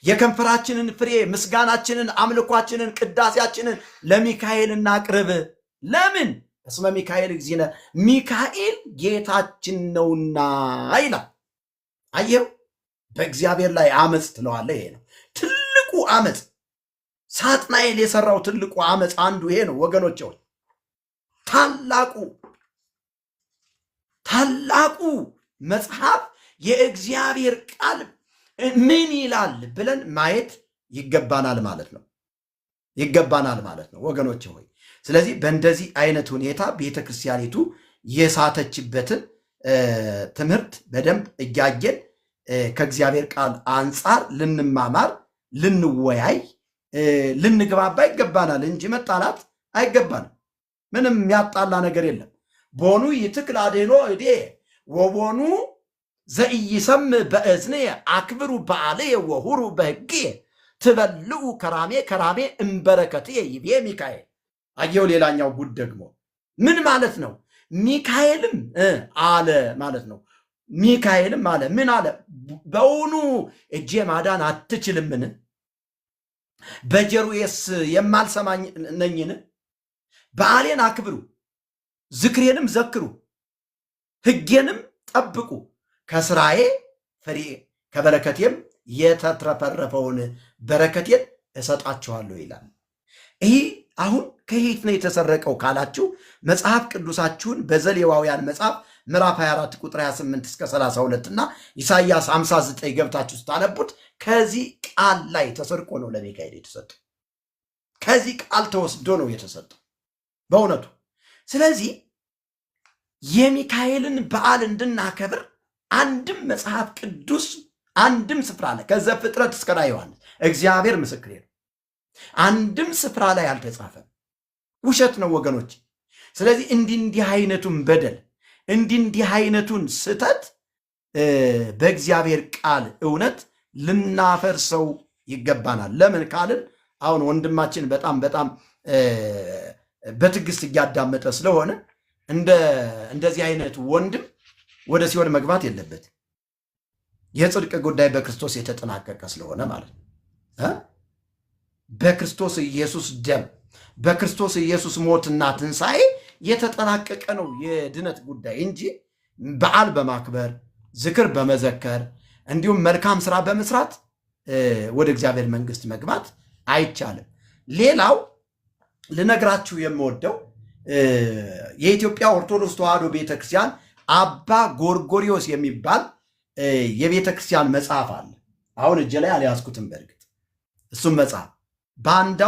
የከንፈራችንን ፍሬ ምስጋናችንን፣ አምልኳችንን፣ ቅዳሴያችንን ለሚካኤል እናቅርብ። ለምን? እስመ ሚካኤል እግዚእነ፣ ሚካኤል ጌታችን ነውና ይላል። አየው፣ በእግዚአብሔር ላይ አመፅ ትለዋለህ። ይሄ ነው ትልቁ አመፅ። ሳጥናኤል የሰራው ትልቁ አመፅ አንዱ ይሄ ነው ወገኖች። ታላቁ መጽሐፍ የእግዚአብሔር ቃል ምን ይላል ብለን ማየት ይገባናል ማለት ነው ወገኖች ሆይ። ስለዚህ በእንደዚህ አይነት ሁኔታ ቤተክርስቲያኒቱ የሳተችበትን ትምህርት በደንብ እያየን ከእግዚአብሔር ቃል አንጻር ልንማማር ልንወያይ ልንግባባ ይገባናል እንጂ መጣላት አይገባንም። ምንም የሚያጣላ ነገር የለም። ቦኑ ይትክል አድህኖ እዴ ወቦኑ ዘኢይሰም በእዝኔ አክብሩ በዓልየ ወሁሩ በሕጌ ትበልዑ ከራሜ ከራሜ እምበረከትየ ይቤ ሚካኤል። አየው ሌላኛው ጉድ ደግሞ ምን ማለት ነው? ሚካኤልም አለ ማለት ነው። ሚካኤልም አለ ምን አለ? በውኑ እጄ ማዳን አትችልምን? በጆሮዬስ የማልሰማኝ ነኝን? በዓሌን አክብሩ፣ ዝክሬንም ዘክሩ፣ ሕጌንም ጠብቁ፣ ከስራዬ ፍሬ ከበረከቴም የተትረፈረፈውን በረከቴን እሰጣችኋለሁ ይላል። ይህ አሁን ከየት ነው የተሰረቀው ካላችሁ መጽሐፍ ቅዱሳችሁን በዘሌዋውያን መጽሐፍ ምዕራፍ 24 ቁጥር 28 እስከ 32 እና ኢሳይያስ 59 ገብታችሁ ስታነቡት ከዚህ ቃል ላይ ተሰርቆ ነው ለሚካኤል የተሰጠው። ከዚህ ቃል ተወስዶ ነው የተሰጠው በእውነቱ። ስለዚህ የሚካኤልን በዓል እንድናከብር አንድም መጽሐፍ ቅዱስ አንድም ስፍራ ላይ ከዘፍጥረት እስከ ራዕየ ዮሐንስ እግዚአብሔር ምስክሬ ነው፣ አንድም ስፍራ ላይ አልተጻፈም። ውሸት ነው ወገኖች። ስለዚህ እንዲህ አይነቱን በደል እንዲህ አይነቱን ስተት በእግዚአብሔር ቃል እውነት ልናፈርሰው ይገባናል። ለምን ካልን አሁን ወንድማችን በጣም በትዕግስት እያዳመጠ ስለሆነ እንደዚህ አይነቱ ወንድም ወደ ሲኦል መግባት የለበት። የጽድቅ ጉዳይ በክርስቶስ የተጠናቀቀ ስለሆነ ማለት ነው። በክርስቶስ ኢየሱስ ደም በክርስቶስ ኢየሱስ ሞትና ትንሣኤ የተጠናቀቀ ነው የድነት ጉዳይ እንጂ በዓል በማክበር ዝክር በመዘከር እንዲሁም መልካም ስራ በመስራት ወደ እግዚአብሔር መንግስት መግባት አይቻልም። ሌላው ልነግራችሁ የምወደው የኢትዮጵያ ኦርቶዶክስ ተዋሕዶ ቤተክርስቲያን አባ ጎርጎሪዎስ የሚባል የቤተክርስቲያን መጽሐፍ አለ። አሁን እጄ ላይ አልያዝኩትም። በእርግጥ እሱም መጽሐፍ በአንዳው